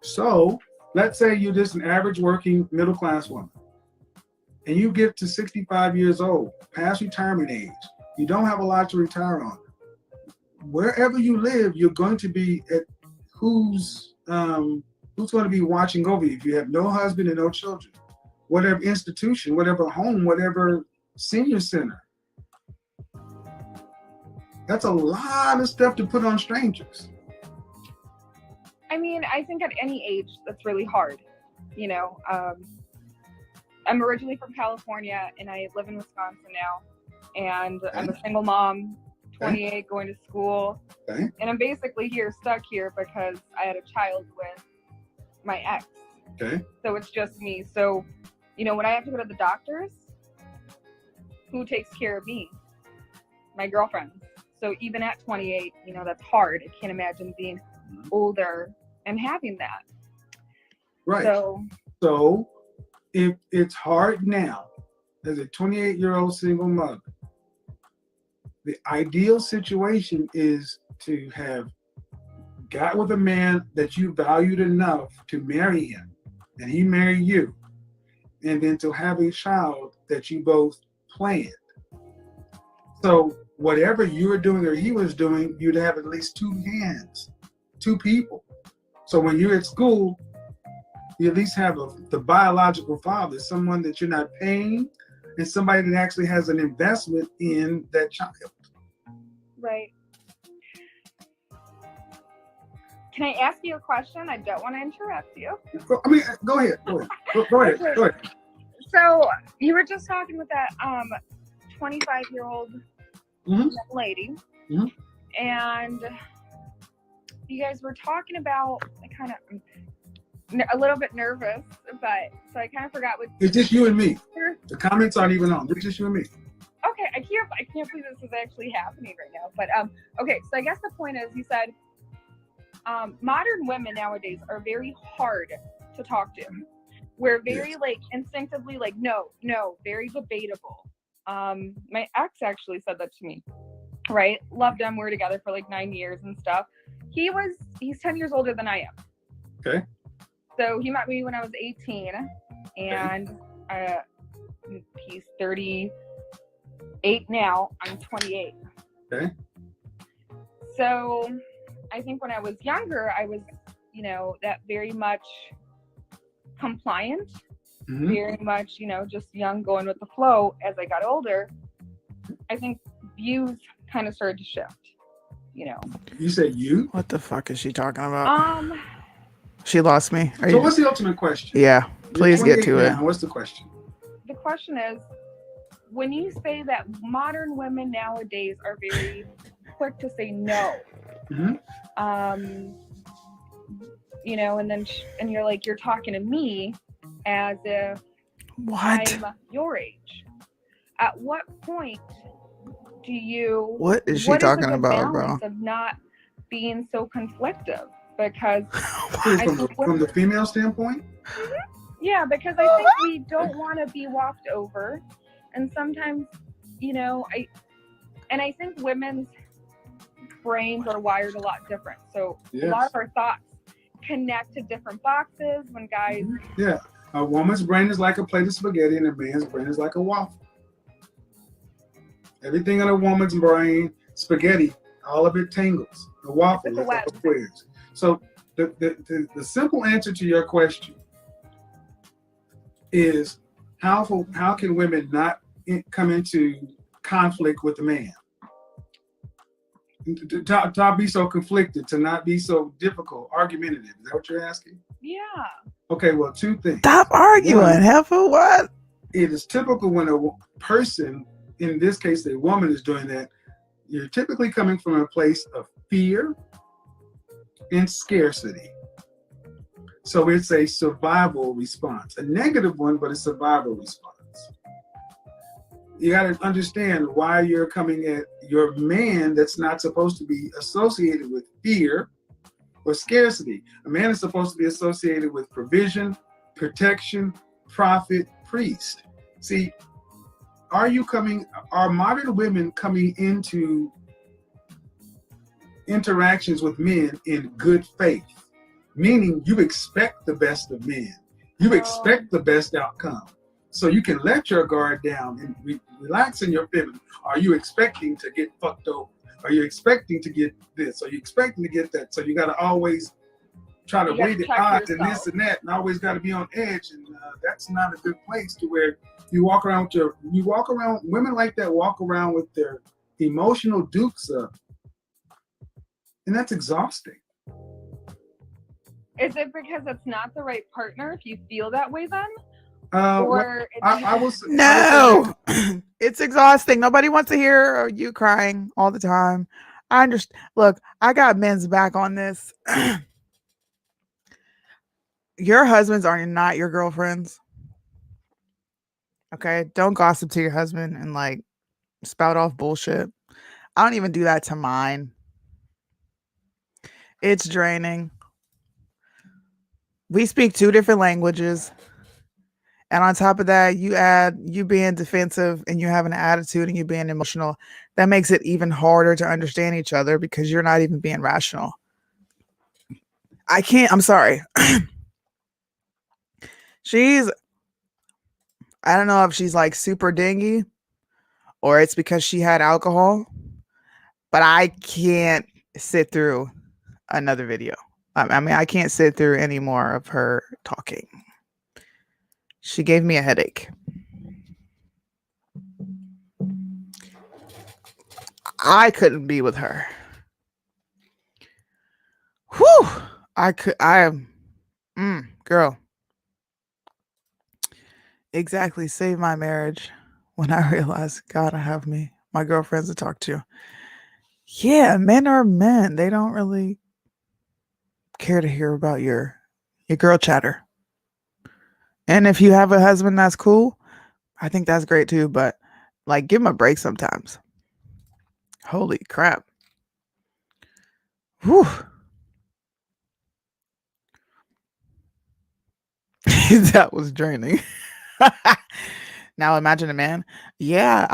So let's say you're just an average working middle class woman and you get to 65 years old, past retirement age. You don't have a lot to retire on. Wherever you live, you're going to be at who's going to be watching over you if you have no husband and no children? Whatever institution, whatever home, whatever senior center. That's a lot of stuff to put on strangers. I mean, I think at any age, that's really hard. I'm originally from California and I live in Wisconsin now. And I'm a single mom, 28, going to school. Okay. And I'm basically stuck here because I had a child with my ex. Okay. So it's just me. So, when I have to go to the doctors, who takes care of me? My girlfriend. So even at 28, that's hard. I can't imagine being older and having that. Right. So if it's hard now, as a 28-year-old single mother, the ideal situation is to have got with a man that you valued enough to marry him, and he marry you, and then to have a child that you both planned. So whatever you were doing or he was doing, you'd have at least two hands, two people. So when you're at school, you at least have the biological father, someone that you're not paying, and somebody that actually has an investment in that child. right. Can I ask you a question? I don't want to interrupt you. Go ahead. Go ahead. Okay. Go ahead. So you were just talking with that 25-year-old Mhm. young lady, Mhm. and you guys were talking about. I kind of a little bit nervous, but so I kind of forgot what. It's just you and me. The comments aren't even on. It's just you and me. Okay, I can't believe this is actually happening right now. But okay, so I guess the point is, you said modern women nowadays are very hard to talk to. We're very instinctively no, very debatable. My ex actually said that to me, right? Loved him. We were together for 9 years and stuff. He's 10 years older than I am. Okay. So he met me when I was 18, and he's 38 now. I'm 28. Okay. So I think when I was younger, I was, that very much compliant, Mhm. very much, just young, going with the flow. As I got older, I think views kind of started to shift, You said you? What the fuck is she talking about? Um, She lost me. So what's the ultimate question? Yeah, please You're get to 28 it. now. What's the question? the question is, when you say that modern women nowadays are very quick to say no, Mhm. and you're you're talking to me as if What? I'm your age. At what point do you? What is she what talking a good about, bro? balance of not being so conflictive? Because From the female standpoint? yeah, because I think we don't want to be walked over, and sometimes, I think women's brains are wired a lot different. So a lot of our thoughts connect to different boxes when guys. Yeah. A woman's brain is like a plate of spaghetti, and a man's brain is like a waffle. Everything in a woman's brain, spaghetti, all of it tangles. The waffle is all squares. So the simple answer to your question is how can women not come into conflict with a man? To not be so conflicted, to not be so difficult, argumentative. Is that what you're asking? Yeah. Okay, well, two things. Stop arguing, One, heifer. What? it is typical when a person, in this case a woman, is doing that, you're typically coming from a place of fear and scarcity. So it's a survival response, a negative one, but a survival response. You got to understand why you're coming at your man that's not supposed to be associated with fear or scarcity. A man is supposed to be associated with provision, protection, prophet, priest. See, are modern women coming into interactions with men in good faith? Meaning you expect the best of men. You expect the best outcome. So you can let your guard down and relax in your feminine. Are you expecting to get fucked over? Are you expecting to get this? Are you expecting to get that? So you got to always try to weigh the odds and this and that, and always got to be on edge. And that's not a good place to where you walk around women like that walk around with their emotional dukes up. And that's exhausting. Is it because it's not the right partner if you feel that way then? No, It's exhausting. Nobody wants to hear you crying all the time. I understand. Look, I got men's back on this. Your husbands are not your girlfriends. Okay? Don't gossip to your husband and like spout off bullshit. I don't even do that to mine. It's draining. We speak 2 different languages. And on top of that, you add you being defensive and you having an attitude and you being emotional. That makes it even harder to understand each other because you're not even being rational. I'm sorry. I don't know if she's like super dingy or it's because she had alcohol, but I can't sit through another video. I mean, I can't sit through any more of her talking. She gave me a headache. I couldn't be with her. Whew. Girl. Exactly. Saved my marriage when I realized, God, I have my girlfriends to talk to. Yeah, men are men. They don't really care to hear about your girl chatter. And if you have a husband that's cool, I think that's great too. But like, give him a break sometimes. Holy crap. Whew. That was draining. Now imagine a man. Yeah,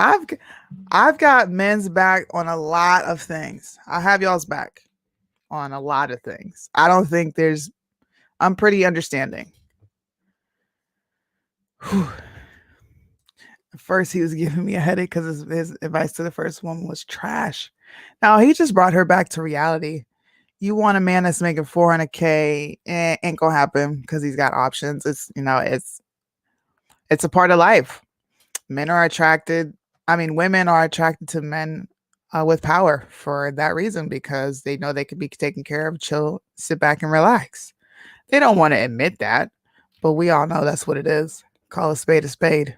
I've got men's back on a lot of things. I have y'all's back on a lot of things. I don't think I'm pretty understanding. Whew. At first, he was giving me a headache because his advice to the first woman was trash. Now, he just brought her back to reality. You want a man that's making $400K, ain't gonna happen because he's got options. It's a part of life. Women are attracted to men with power for that reason because they know they can be taken care of, chill, sit back and relax. They don't want to admit that, but we all know that's what it is. Call a spade a spade.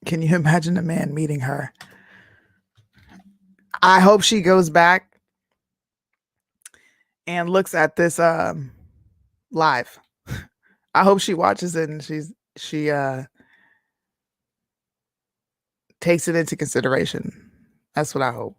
Can you imagine a man meeting her? I hope she goes back and looks at this live. I hope she watches it and she takes it into consideration. That's what I hope.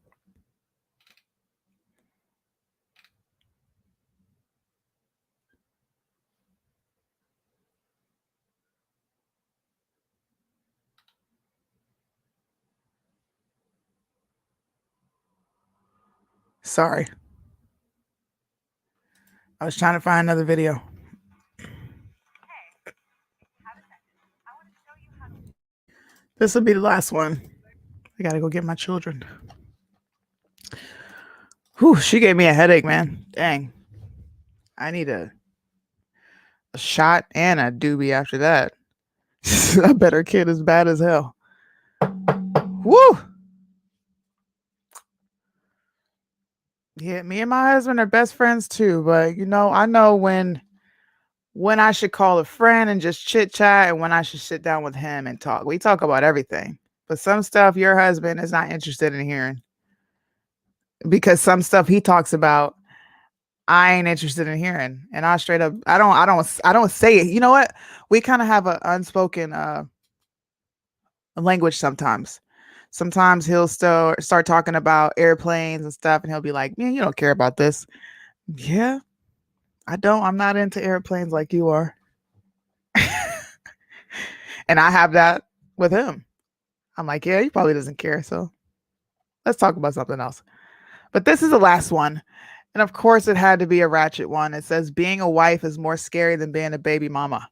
Sorry. I was trying to find another video. This will be the last one. I gotta go get my children. Whew, she gave me a headache, man. Dang. I need a shot and a doobie after that. I bet her kid is bad as hell. Woo! Yeah, me and my husband are best friends too, but I know when I should call a friend and just chit chat and when I should sit down with him and talk. We talk about everything. But some stuff your husband is not interested in hearing. Because some stuff he talks about I ain't interested in hearing. And I straight up I don't say it. You know what? We kind of have an unspoken language sometimes. Sometimes he'll start talking about airplanes and stuff and he'll be like, "Man, you don't care about this." Yeah. I don't. I'm not into airplanes like you are. And I have that with him. I'm like, yeah, he probably doesn't care. So let's talk about something else. But this is the last one. And of course, it had to be a ratchet one. It says, being a wife is more scary than being a baby mama.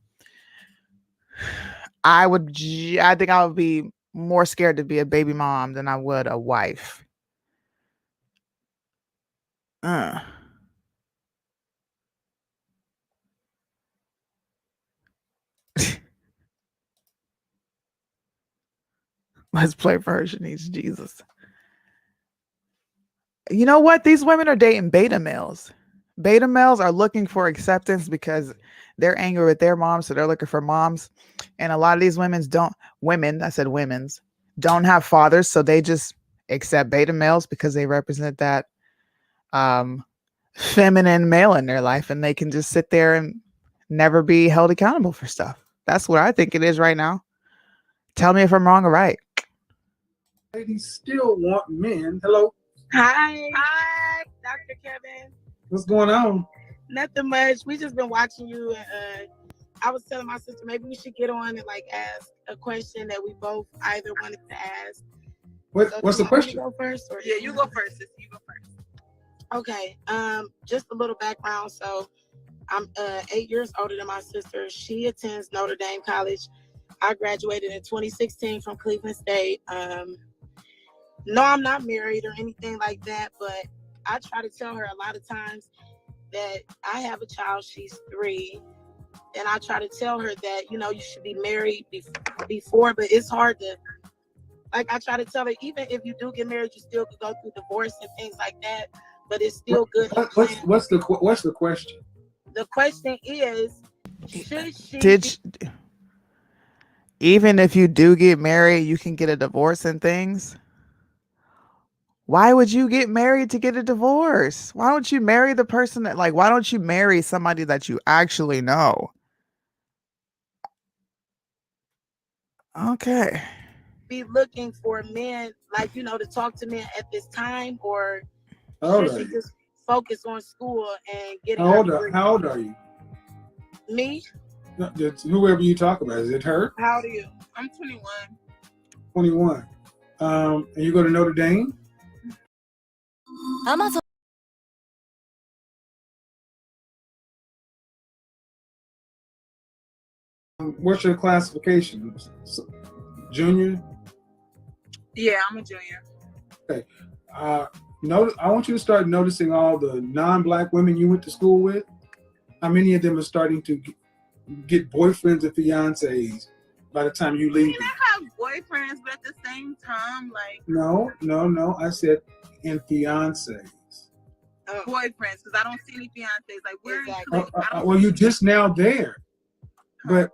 I think I would be more scared to be a baby mom than I would a wife. Let's play for her. She needs Jesus. You know what? These women are dating beta males. Beta males are looking for acceptance because they're angry with their moms, so they're looking for moms. And a lot of these I said women's, don't have fathers, so they just accept beta males because they represent that feminine male in their life, and they can just sit there and never be held accountable for stuff. That's what I think it is right now. Tell me if I'm wrong or right. Ladies still want men. Hello, Hi, Dr. Kevin. what's going on? Nothing much. We just been watching you, and I was telling my sister maybe we should get on and like ask a question that we both either wanted to ask. What's the question? You go first, or Yeah, you go first. Sis. You go first. Okay. Just a little background. So, I'm 8 years older than my sister. She attends Notre Dame College. I graduated in 2016 from Cleveland State. No, I'm not married or anything like that, but I try to tell her a lot of times that I have a child, she's 3, and I try to tell her that, you should be married before, but it's hard to, like, I try to tell her, even if you do get married, you still could go through divorce and things like that, but it's still good. What's the question? The question is, should she Even if you do get married, you can get a divorce and things. Why would you get married to get a divorce? Why don't you marry the person why don't you marry somebody that you actually know? Okay. be looking for men, to talk to men at this time, or How old should are she you? just focus on school and getting How her old degree? how old are you? Me? Whoever you talk about, is it her? How old are you? I'm 21. 21. And you go to Notre Dame? What's your classification? Junior? Yeah, I'm a junior. I want you to start noticing all the non-black women you went to school with. How many of them are starting to get boyfriends and fiancés by the time you leave? I have boyfriends, but at the same time, like No. I said in fiancés. boyfriends, because I don't see any fiancés. Like we're Exactly. Well, you're just now there. But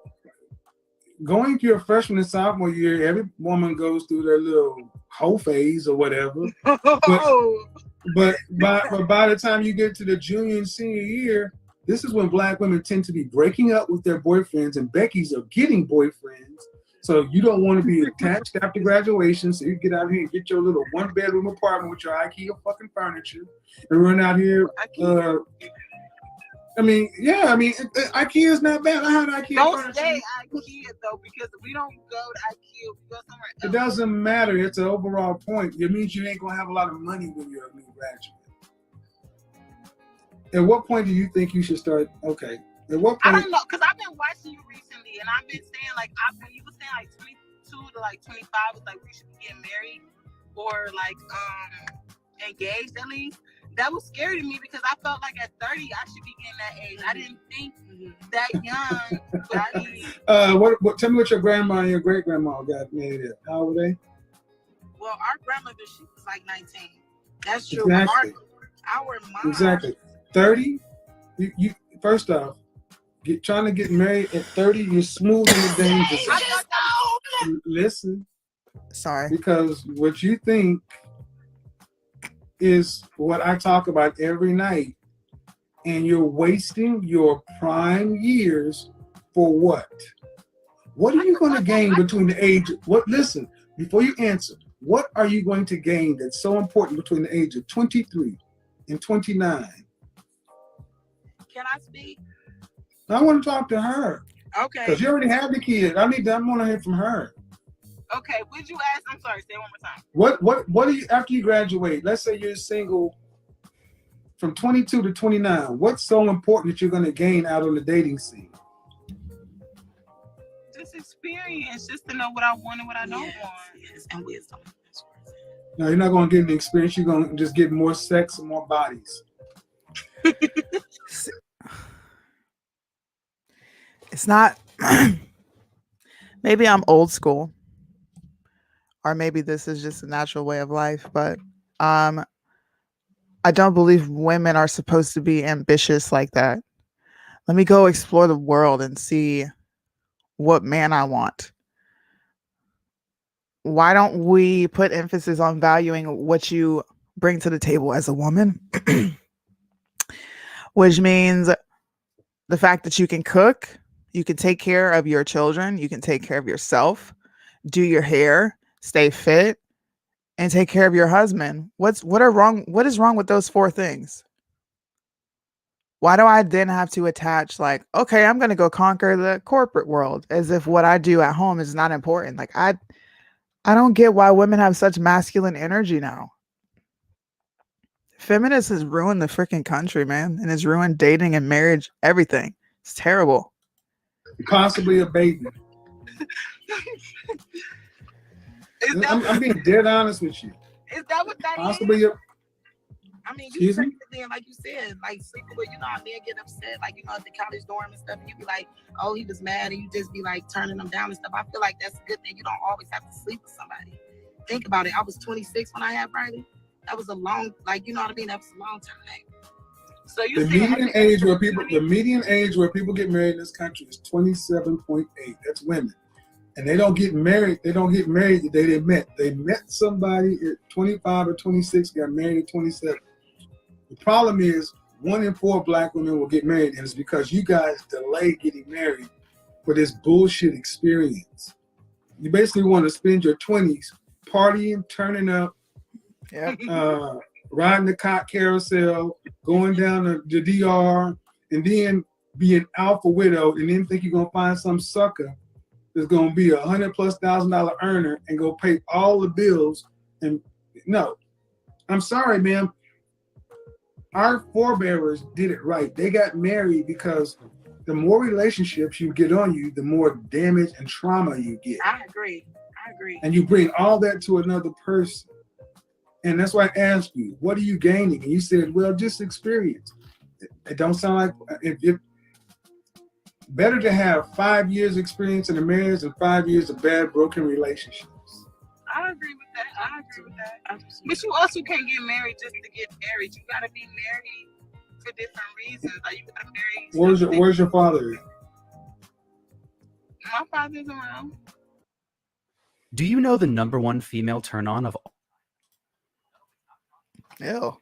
going to your freshman and sophomore year, every woman goes through their little hoe phase or whatever. But by the time you get to the junior and senior year, this is when black women tend to be breaking up with their boyfriends, and Becky's are getting boyfriends. So you don't want to be attached after graduation. So you get out here and get your little 1-bedroom apartment with your IKEA fucking furniture and run out here. IKEA is not bad. I had IKEA don't furniture. stay IKEA though, because we don't go to IKEA. We go somewhere else. It doesn't matter. It's an overall point. It means you ain't gonna have a lot of money when you're a new graduate. At what point do you think you should start? Okay. At what I point? don't know, because I've been watching you recently, and I've been saying when you were saying like 22 to like 25 was like we should be getting married or like engaged at least. That was scary to me because I felt like at 30 I should be getting that age. I didn't think that young. But Tell me what your grandma and your great grandma got married at. How old were they? Well, our grandmother, she was like 19. That's true. Exactly. Our mom. Exactly. 30. You first off, trying to get married at 30. You're smooth in the dangerous. Listen. Sorry. Because what you think is what I talk about every night, and you're wasting your prime years for what? What are you going to gain between the age? Listen, before you answer, what are you going to gain that's so important between the age of 23 and 29? Can I speak? I want to talk to her. Okay. Because you already have the kid. I want to hear from her. Okay, would you ask? I'm sorry, say it one more time. What do you, after you graduate, let's say you're single from 22 to 29, what's so important that you're going to gain out on the dating scene? Just experience, just to know what I want and what I don't want. Yes, and wisdom. No, you're not going to get any experience. You're going to just get more sex and more bodies. It's not. Maybe I'm old school, or maybe this is just a natural way of life. But I don't believe women are supposed to be ambitious like that. Let me go explore the world and see what man I want. Why don't we put emphasis on valuing what you bring to the table as a woman? Which means the fact that you can cook, you can take care of your children, you can take care of yourself, do your hair, stay fit, and take care of your husband. What is wrong with those 4 things? Why do I then have to attach like, okay, I'm going to go conquer the corporate world as if what I do at home is not important? Like I don't get why women have such masculine energy now. Feminists has ruined the freaking country, man, and it's ruined dating and marriage, everything. It's terrible. Possibly a baby. I'm being dead honest with you. Is that what that Possibly is? I mean, you Excuse me? then, like you said, like sleeping with, how men get upset, like, at the college dorm and stuff, and you be like, oh, he was mad, and you just be like turning them down and stuff. I feel like that's a good thing. You don't always have to sleep with somebody. Think about it. I was 26 when I had Riley. That was a long, like, you know what I mean? That was a long time. So you the median age where people get married in this country is 27.8. That's women. And they don't get married. They don't get married the day they met. They met somebody at 25 or 26, got married at 27. The problem is 1 in 4 black women will get married, and it's because you guys delay getting married for this bullshit experience. You basically want to spend your 20s partying, turning up, riding the cock carousel, going down the DR, and then be an alpha widow, and then think you're gonna find some sucker that's gonna be $100,000+ earner and go pay all the bills. And no, I'm sorry, ma'am. Our forebears did it right. They got married because the more relationships you get on you, the more damage and trauma you get. I agree. And you bring all that to another person. And that's why I asked you, what are you gaining? And you said, well, just experience. It don't sound like it better to have 5 years experience in a marriage than 5 years of bad, broken relationships. I agree with that. But you also can't get married just to get married. You gotta be married for different reasons. Like you gotta marry. Where's your father? My father's around. Do you know the #1 female turn on of all? Ew.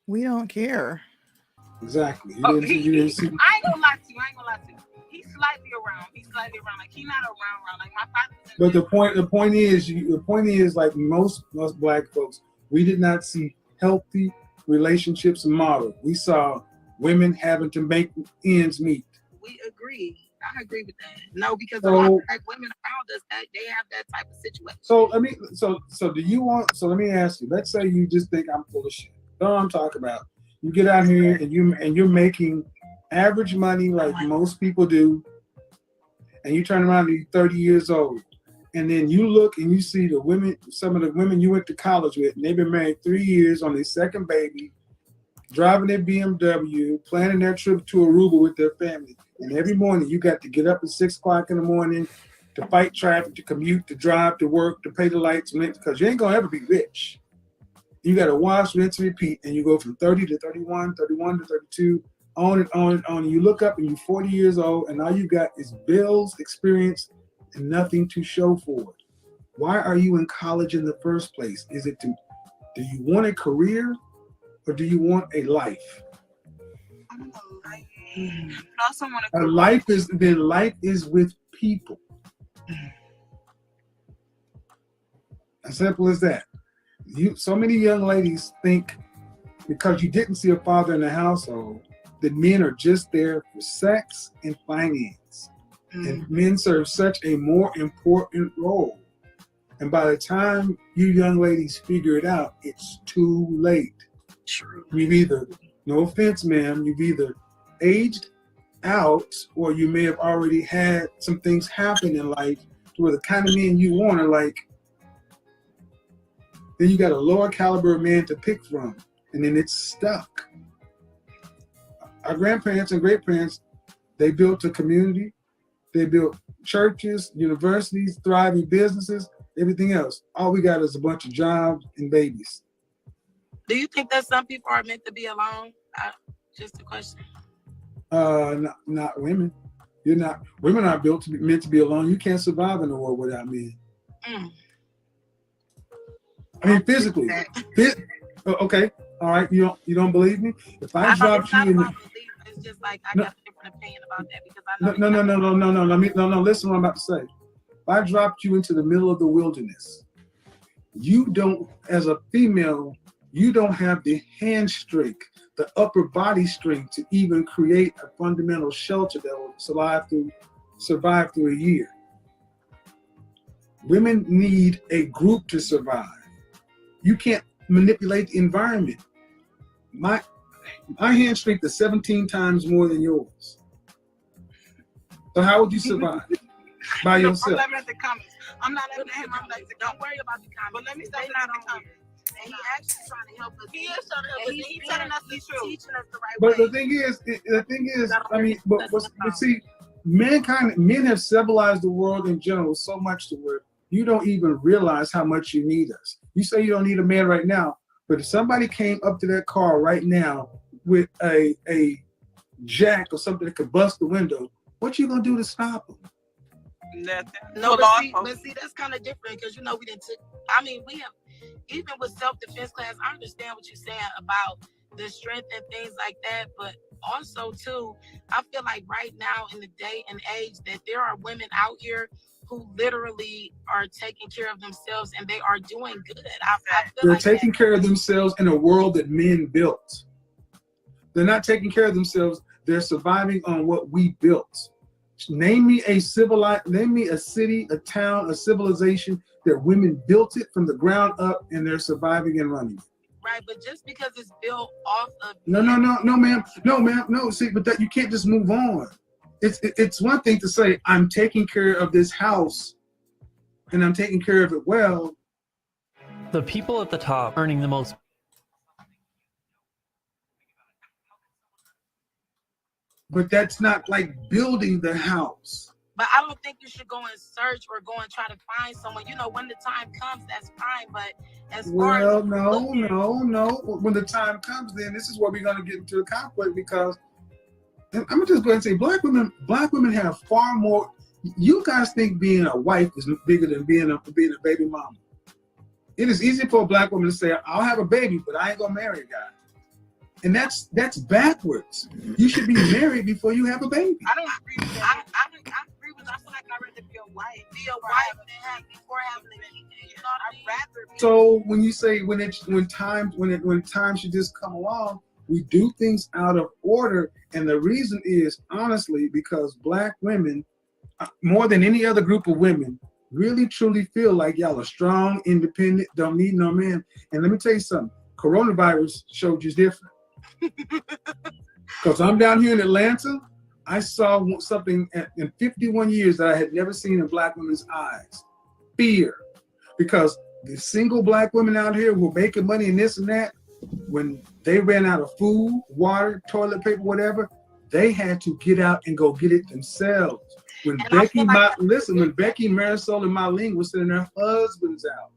We don't care. Exactly. I ain't gonna lie to you. He's slightly around. Like he's not around. Like my father. But the point is like most black folks, we did not see healthy relationships modeled. We saw women having to make ends meet. We agree. I agree with that. No, because a lot of black women around us, that they have that type of situation. So let me ask you. Let's say you just think I'm full of shit. That's what I'm talking about. You get out here and you're making average money like most people do, and you turn around and you're 30 years old, and then you look and you see some of the women you went to college with, and they've been married 3 years on their second baby, driving their BMW, planning their trip to Aruba with their family, and every morning you got to get up at 6 o'clock in the morning to fight traffic, to commute, to drive to work, to pay the lights, because you ain't gonna ever be rich. You got to wash, rinse, repeat, and you go from 30 to 31, 31 to 32, on and on and on. And you look up and you're 40 years old, and all you got is bills, experience, and nothing to show for it. Why are you in college in the first place? Do you want a career, or do you want a life? I want a life. I also want a career. Life is with people. As simple as that. So many young ladies think because you didn't see a father in the household that men are just there for sex and finance. And men serve such a more important role. And by the time you young ladies figure it out, it's too late. True. You've either, no offense, ma'am, you've either aged out, or you may have already had some things happen in life to where the kind of men you want are like, then you got a lower caliber man to pick from, and then it's stuck. Our grandparents and great-parents, they built a community, they built churches, universities, thriving businesses, everything else. All we got is a bunch of jobs and babies. Do you think that some people are meant to be alone? Just a question. Not women. You're not. Women are meant to be alone. You can't survive in the world without men. I mean, physically. Okay. All right. You don't believe me? If I dropped you in it's just like I got a different opinion about that because I know. No. Listen to what I'm about to say. If I dropped you into the middle of the wilderness, you don't, as a female, you don't have the hand strength, the upper body strength to even create a fundamental shelter that will survive through a year. Women need a group to survive. You can't manipulate the environment. My hand strength is 17 times more than yours. So how would you survive? By yourself. I'm not letting him. I'm like, don't worry about the comments. But let me say not on comments. And he actually trying to help us. He is trying to help us. He's telling us the truth. Teaching us the right way. But the thing is, I mean, but see, men have civilized the world in general so much to where you don't even realize how much you need us. You say you don't need a man right now, but if somebody came up to that car right now with a jack or something that could bust the window, what you gonna do to stop them? Nothing. No, but see, that's kind of different because we didn't. We have, even with self-defense class, I understand what you're saying about the strength and things like that, but also too, I feel like right now in the day and age that there are women out here who literally are taking care of themselves and they are doing good. They're taking care of themselves in a world that men built. They're not taking care of themselves. They're surviving on what we built. Name me a city, a town, a civilization that women built it from the ground up and they're surviving and running. Right, but just because it's built off of No, ma'am. No, see, but that you can't just move on. It's one thing to say, I'm taking care of this house and I'm taking care of it well. The people at the top earning the most. But that's not like building the house. But I don't think you should go and search or go and try to find someone. When the time comes, that's fine. But as far as no. When the time comes, then this is where we're going to get into a conflict because I'm gonna just go ahead and say black women have far more. You guys think being a wife is bigger than being a baby mama. It is easy for a black woman to say, "I'll have a baby, but I ain't gonna marry a guy," and that's backwards. You should be married before you have a baby. I don't agree with that. I agree with that. I feel like I'd rather be a wife before having a kid. You know what I mean? I'd rather be. So when you say when time should just come along, we do things out of order, and the reason is honestly because black women, more than any other group of women, really truly feel like y'all are strong, independent, don't need no man. And let me tell you something, coronavirus showed you different. Because I'm down here in Atlanta, I saw something in 51 years that I had never seen in black women's eyes. Fear. Because the single black women out here who are making money and this and that, when they ran out of food, water, toilet paper, whatever, they had to get out and go get it themselves. When Becky, Marisol, and Marlene were sending their husbands out.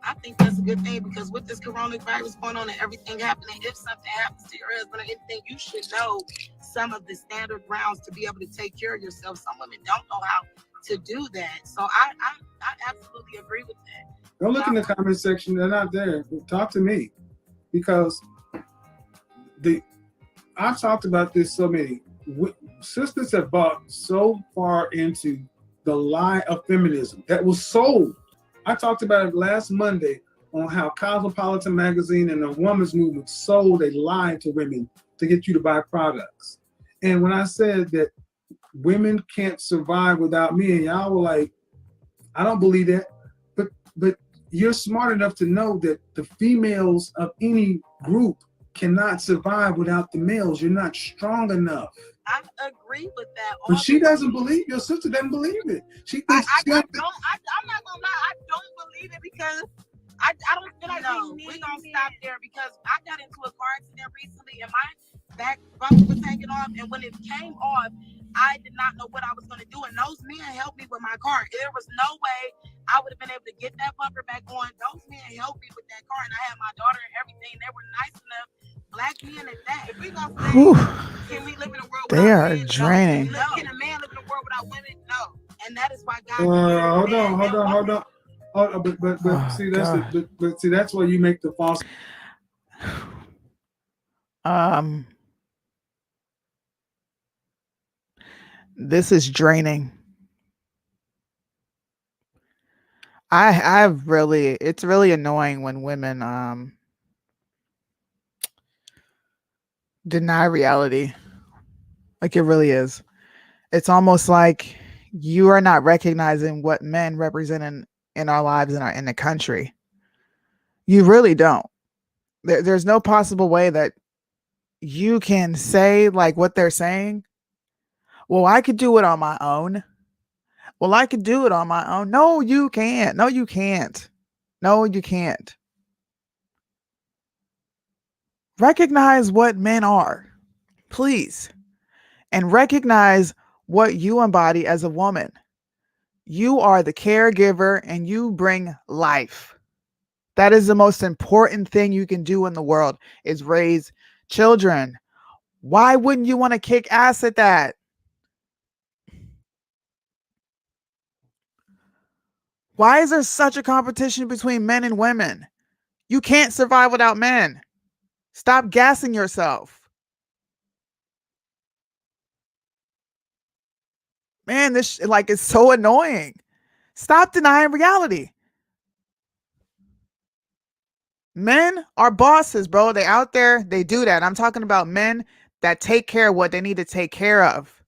I think that's a good thing because with this coronavirus going on and everything happening, if something happens to your husband or anything, you should know some of the standard grounds to be able to take care of yourself. Some women don't know how to do that. So I absolutely agree with that. Don't look in the comment section. They're not there. Talk to me. Because I've talked about this so many. Sisters have bought so far into the lie of feminism that was sold. I talked about it last Monday on how Cosmopolitan magazine and the women's movement sold a lie to women to get you to buy products. And when I said that women can't survive without me, and y'all were like, I don't believe that. But you're smart enough to know that the females of any group cannot survive without the males. You're not strong enough. I agree with that. But she doesn't believe. Your sister doesn't believe it. She thinks I'm not gonna lie. I don't believe it because I don't feel like we're gonna stop there because I got into a car accident recently and my back bumper was hanging off, and when it came off, I did not know what I was going to do. And those men helped me with my car. There was no way I would have been able to get that bumper back on. Those men helped me with that car. And I had my daughter and everything. They were nice enough. Black men at that. If we gonna say, can we live in a world They without are men? draining. No. Can a man live in a world without women? No. And that is why God. Hold on. But see, but see, that's why you make the false. This is draining. It's really annoying when women deny reality. Like, it really is. It's almost like you are not recognizing what men represent in our lives in the country. You really don't. There's no possible way that you can say like what they're saying. Well, I could do it on my own. Well, I could do it on my own. No, you can't. No, you can't. No, you can't. Recognize what men are, please. And recognize what you embody as a woman. You are the caregiver and you bring life. That is the most important thing you can do in the world, is raise children. Why wouldn't you want to kick ass at that? Why is there such a competition between men and women? You can't survive without men. Stop gassing yourself. Man, this is so annoying. Stop denying reality. Men are bosses, bro. They out there, they do that. I'm talking about men that take care of what they need to take care of.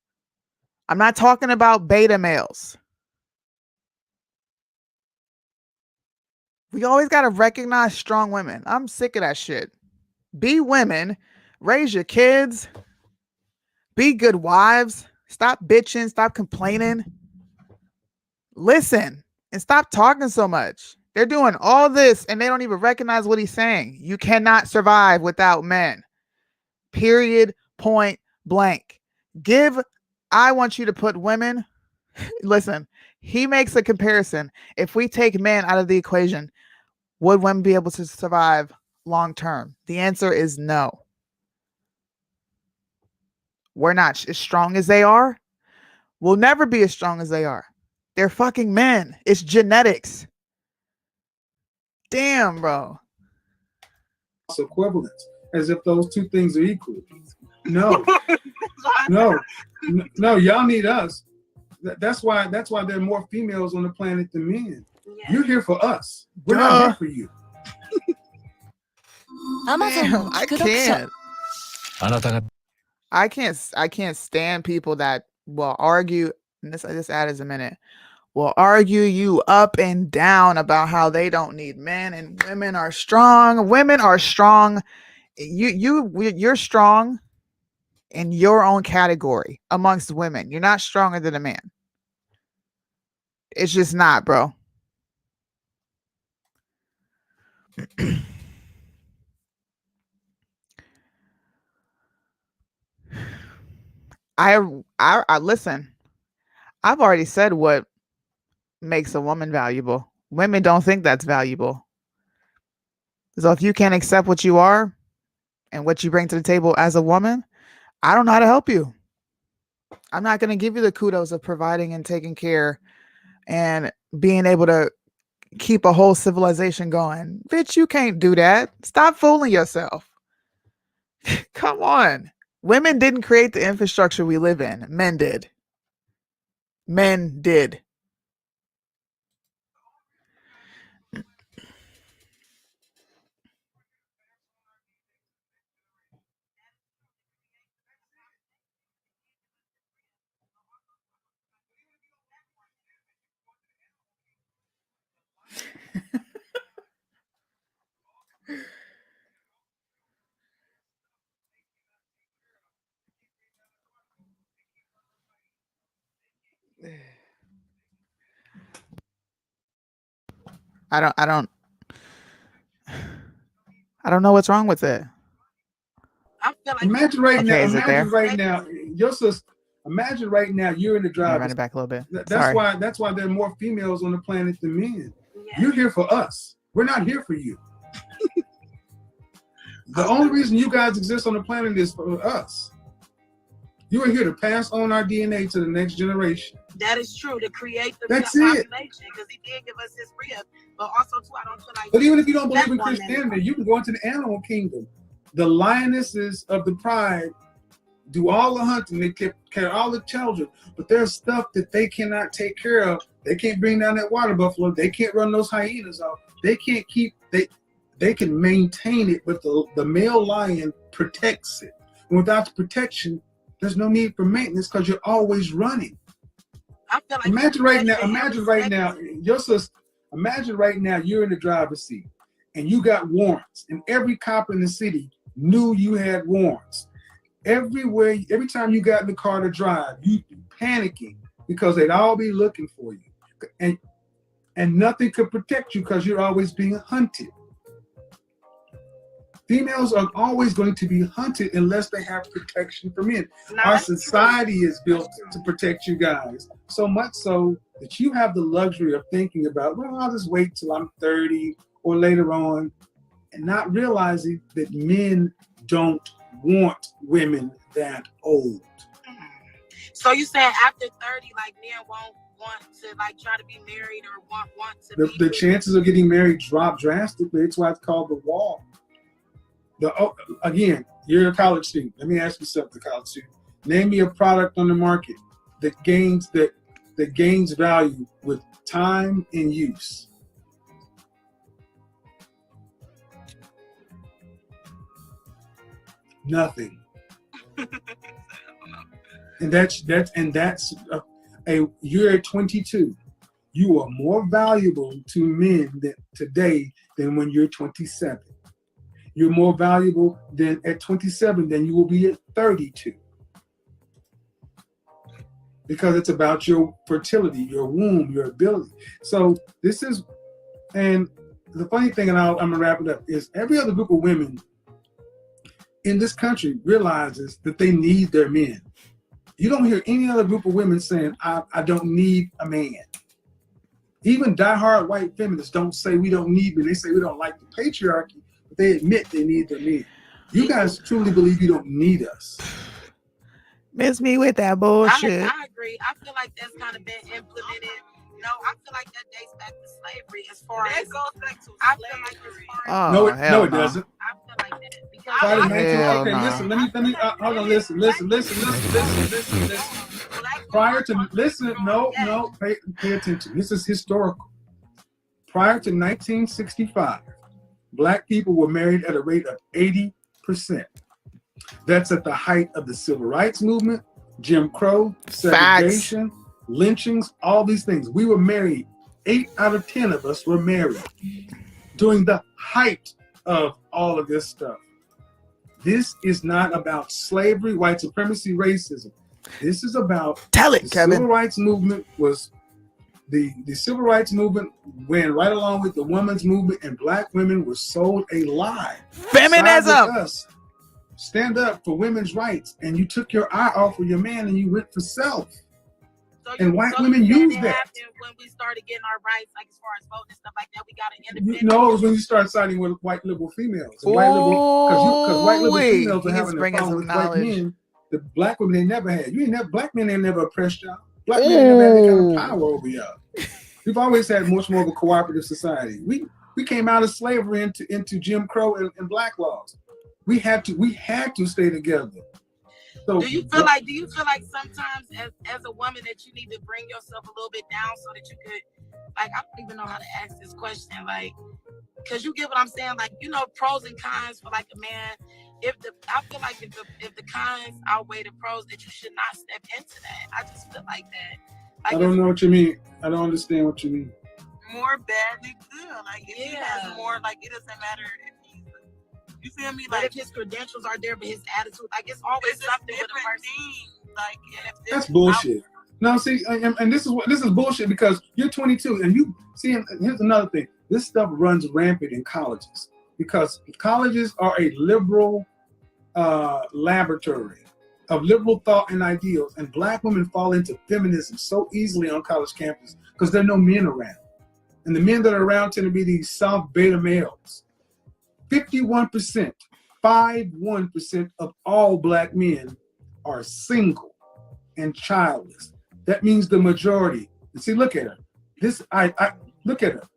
I'm not talking about beta males. We always got to recognize strong women. I'm sick of that shit. Be women, raise your kids, be good wives, stop bitching, stop complaining. Listen and stop talking so much. They're doing all this and they don't even recognize what he's saying. You cannot survive without men. Period. Point blank. I want you to put women. Listen, he makes a comparison. If we take men out of the equation, would women be able to survive long term? The answer is no. We're not as strong as they are. We'll never be as strong as they are. They're fucking men. It's genetics. Damn, bro. Equivalence, as if those two things are equal. No, no, y'all need us. That's why there are more females on the planet than men. Yeah. You're here for us. We're not here for you. Damn, I can't stand people that will argue. And this ad is a minute. Will argue you up and down about how they don't need men and women are strong. Women are strong. You're strong in your own category amongst women. You're not stronger than a man. It's just not, bro. I listen. I've already said what makes a woman valuable. Women don't think that's valuable. So if you can't accept what you are and what you bring to the table as a woman, I don't know how to help you. I'm not going to give you the kudos of providing and taking care and being able to keep a whole civilization going. Bitch, you can't do that. Stop fooling yourself. Come on. Women didn't create the infrastructure we live in. Men did. Men did. I don't know what's wrong with it. I feel like Imagine right now, your sister, Imagine right now you're in the Run driver's it back a little bit. That's Sorry. why there are more females on the planet than men. Yeah. You're here for us. We're not here for you. The only reason you guys exist on the planet is for us. You are here to pass on our DNA to the next generation. That is true, to create the That's population, it. because he did give us his rib. But also too, I don't feel like. But even if you don't believe That's in one Christianity, you can go into the animal kingdom. The lionesses of the pride do all the hunting, they take care of all the children, but there's stuff that they cannot take care of. They can't bring down that water buffalo. They can't run those hyenas off. They can't keep, they can maintain it, but the male lion protects it. And without the protection, there's no need for maintenance because you're always running. I feel like Imagine right now, your sister, imagine right now you're in the driver's seat and you got warrants, and every cop in the city knew you had warrants. Everywhere, every time you got in the car to drive, you panicking because they'd all be looking for you. And nothing could protect you because you're always being hunted. Females are always going to be hunted unless they have protection from men. Our society is built to protect you guys, so much so that you have the luxury of thinking about, well, I'll just wait till I'm 30 or later on, and not realizing that men don't want women that old. So you saying after 30, like men won't want to like try to be married or want to The chances of getting married drop drastically. It's why it's called the wall. Again, you're a college student. Let me ask you something, college student. Name me a product on the market that gains value with time and use. Nothing. And that's you're at 22. You are more valuable to men today than when you're 27. You're more valuable than at 27 than you will be at 32. Because it's about your fertility, your womb, your ability. So this is, and the funny thing, and I'm gonna wrap it up, is every other group of women in this country realizes that they need their men. You don't hear any other group of women saying, I don't need a man. Even diehard white feminists don't say we don't need men. They say we don't like the patriarchy, but they admit they need their men. You guys truly believe you don't need us. Miss me with that bullshit. I agree. I feel like that's kind of been implemented. No, I feel like that dates back to slavery as far as That goes back to I feel like as far as Oh, No, it doesn't. I feel like that because Friday I- night, Hell okay, no. listen, let me, hold on, listen. Prior to, listen, no, pay attention. This is historical. Prior to 1965, Black people were married at a rate of 80%. That's at the height of the Civil Rights Movement, Jim Crow, segregation, lynchings, all these things. We were married. 8 out of 10 of us were married during the height of all of this stuff. This is not about slavery, white supremacy, racism. This is about Tell the it, Kevin. Civil Rights Movement was the Civil Rights Movement went right along with the women's movement, and Black women were sold a lie. Side Feminism. with us. Stand up for women's rights, and you took your eye off of your man and you went for self. So And white so women you said use it that. happened when we started getting our rights, like as far as voting and stuff like that. We got an You independent. know, it was when you start siding with white liberal females. And white liberal, because white liberal Ooh-wee. females were He's having a bringing problem some with white knowledge. men. The Black women they never had. Black men ain't never oppressed y'all. Black men ain't never had that kind of power over y'all. We've always had much more of a cooperative society. We came out of slavery into Jim Crow and black laws. We had to stay together. So Do you feel like sometimes as a woman that you need to bring yourself a little bit down so that you could, like, I don't even know how to ask this question, like, because you get what I'm saying, like, you know, pros and cons for like a man. I feel like if the cons outweigh the pros, that you should not step into that. I just feel like that. Like, I don't know what you mean. I don't understand what you mean. more badly good. Like if he has more, like it doesn't matter if he's, you feel me? Like if his credentials are there, but his attitude, like it's always something with a person. Like That's bullshit. No, see, and this is bullshit because you're 22 and you see. And here's another thing: this stuff runs rampant in colleges because colleges are a liberal laboratory. of liberal thought and ideals, and black women fall into feminism so easily on college campus because there are no men around. And the men that are around tend to be these soft beta males. 51%, 51% of all black men are single and childless. That means the majority. And see, look at her. I look at her.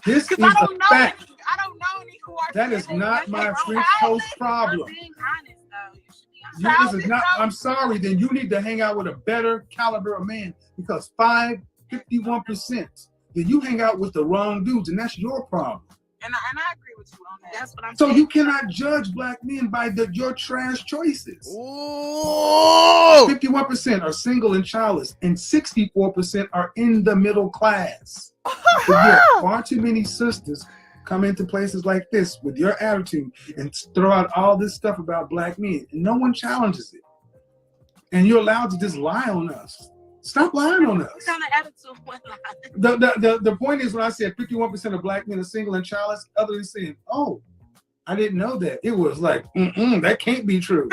This is a fact. I don't know any who are. That is not my French toast problem. Being honest, though, you should be honest. This is not. I'm sorry. Then you need to hang out with a better caliber of man, because 51%. Then you hang out with the wrong dudes, and that's your problem. And I agree with you on that. That's what I'm So saying. you cannot judge black men by your trash choices. Ooh. 51% are single and childless, and 64% are in the middle class. But yet, far too many sisters come into places like this with your attitude and throw out all this stuff about black men, and no one challenges it. And you're allowed to just lie on us. Stop lying on us. What kind of attitude was that? The point is, when I said 51% of black men are single and childless, other than saying, "Oh, I didn't know that," it was like, that can't be true.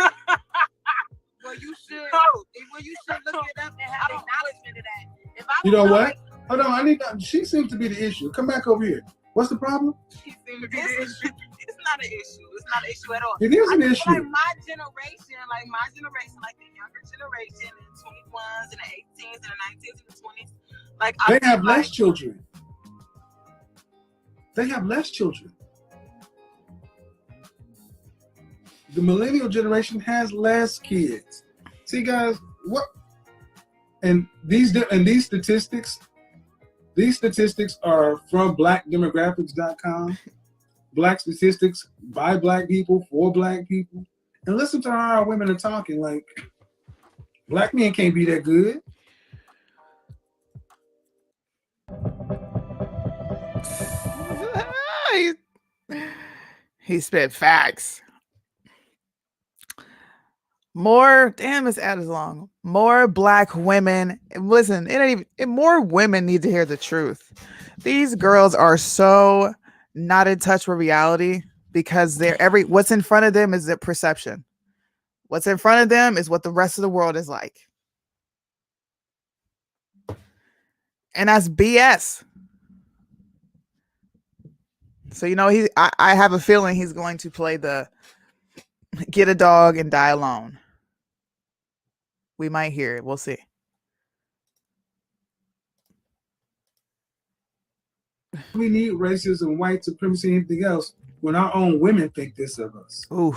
Well, you should look it up and have acknowledgement of that. If I You know don't what? Hold on, she seems to be the issue. Come back over here. What's the problem? She seems to be the issue. It's not an issue. It's not an issue at all. It is an I feel issue. Like my generation, like the younger generation, the 21s and the 18s and the 19s and the 20s, like They have less children. They have less children. The millennial generation has less kids. See, guys, what? And these statistics are from blackdemographics.com. Black statistics by black people for black people. And listen to how our women are talking. Like, black men can't be that good. He spit facts. More, damn, this ad is long. More black women. Listen, more women need to hear the truth. These girls are so not in touch with reality because what's in front of them is their perception. What's in front of them is what the rest of the world is like. And that's BS. So, I have a feeling he's going to play the get a dog and die alone. We might hear it. We'll see. We need racism, white supremacy, anything else when our own women think this of us. Ooh.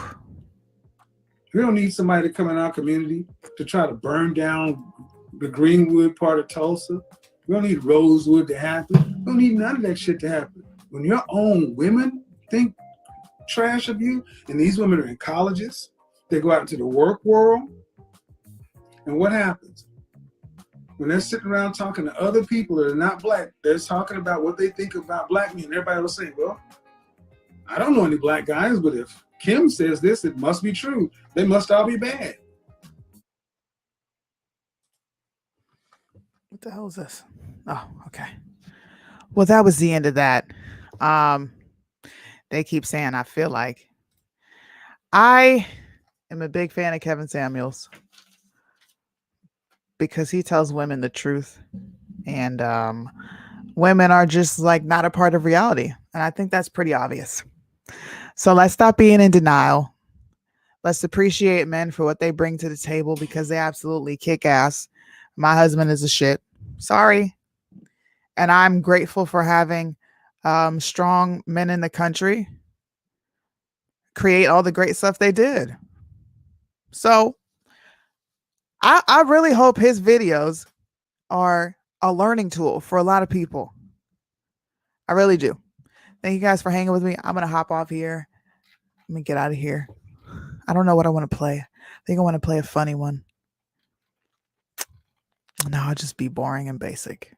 We don't need somebody to come in our community to try to burn down the Greenwood part of Tulsa. We don't need Rosewood to happen. We don't need none of that shit to happen. When your own women think trash of you, and these women are in colleges, they go out into the work world, and what happens? When they're sitting around talking to other people that are not black, they're talking about what they think about black men. Everybody will say, well, I don't know any black guys, but if Kim says this, it must be true. They must all be bad. What the hell is this? Oh, okay. Well, that was the end of that. They keep saying, I feel like. I am a big fan of Kevin Samuels because he tells women the truth, and women are just like not a part of reality. And I think that's pretty obvious. So let's stop being in denial. Let's appreciate men for what they bring to the table because they absolutely kick ass. My husband is a shit. Sorry. And I'm grateful for having strong men in the country create all the great stuff they did. So I really hope his videos are a learning tool for a lot of people. I really do. Thank you guys for hanging with me. I'm going to hop off here. Let me get out of here. I don't know what I want to play. I think I want to play a funny one. No, I'll just be boring and basic.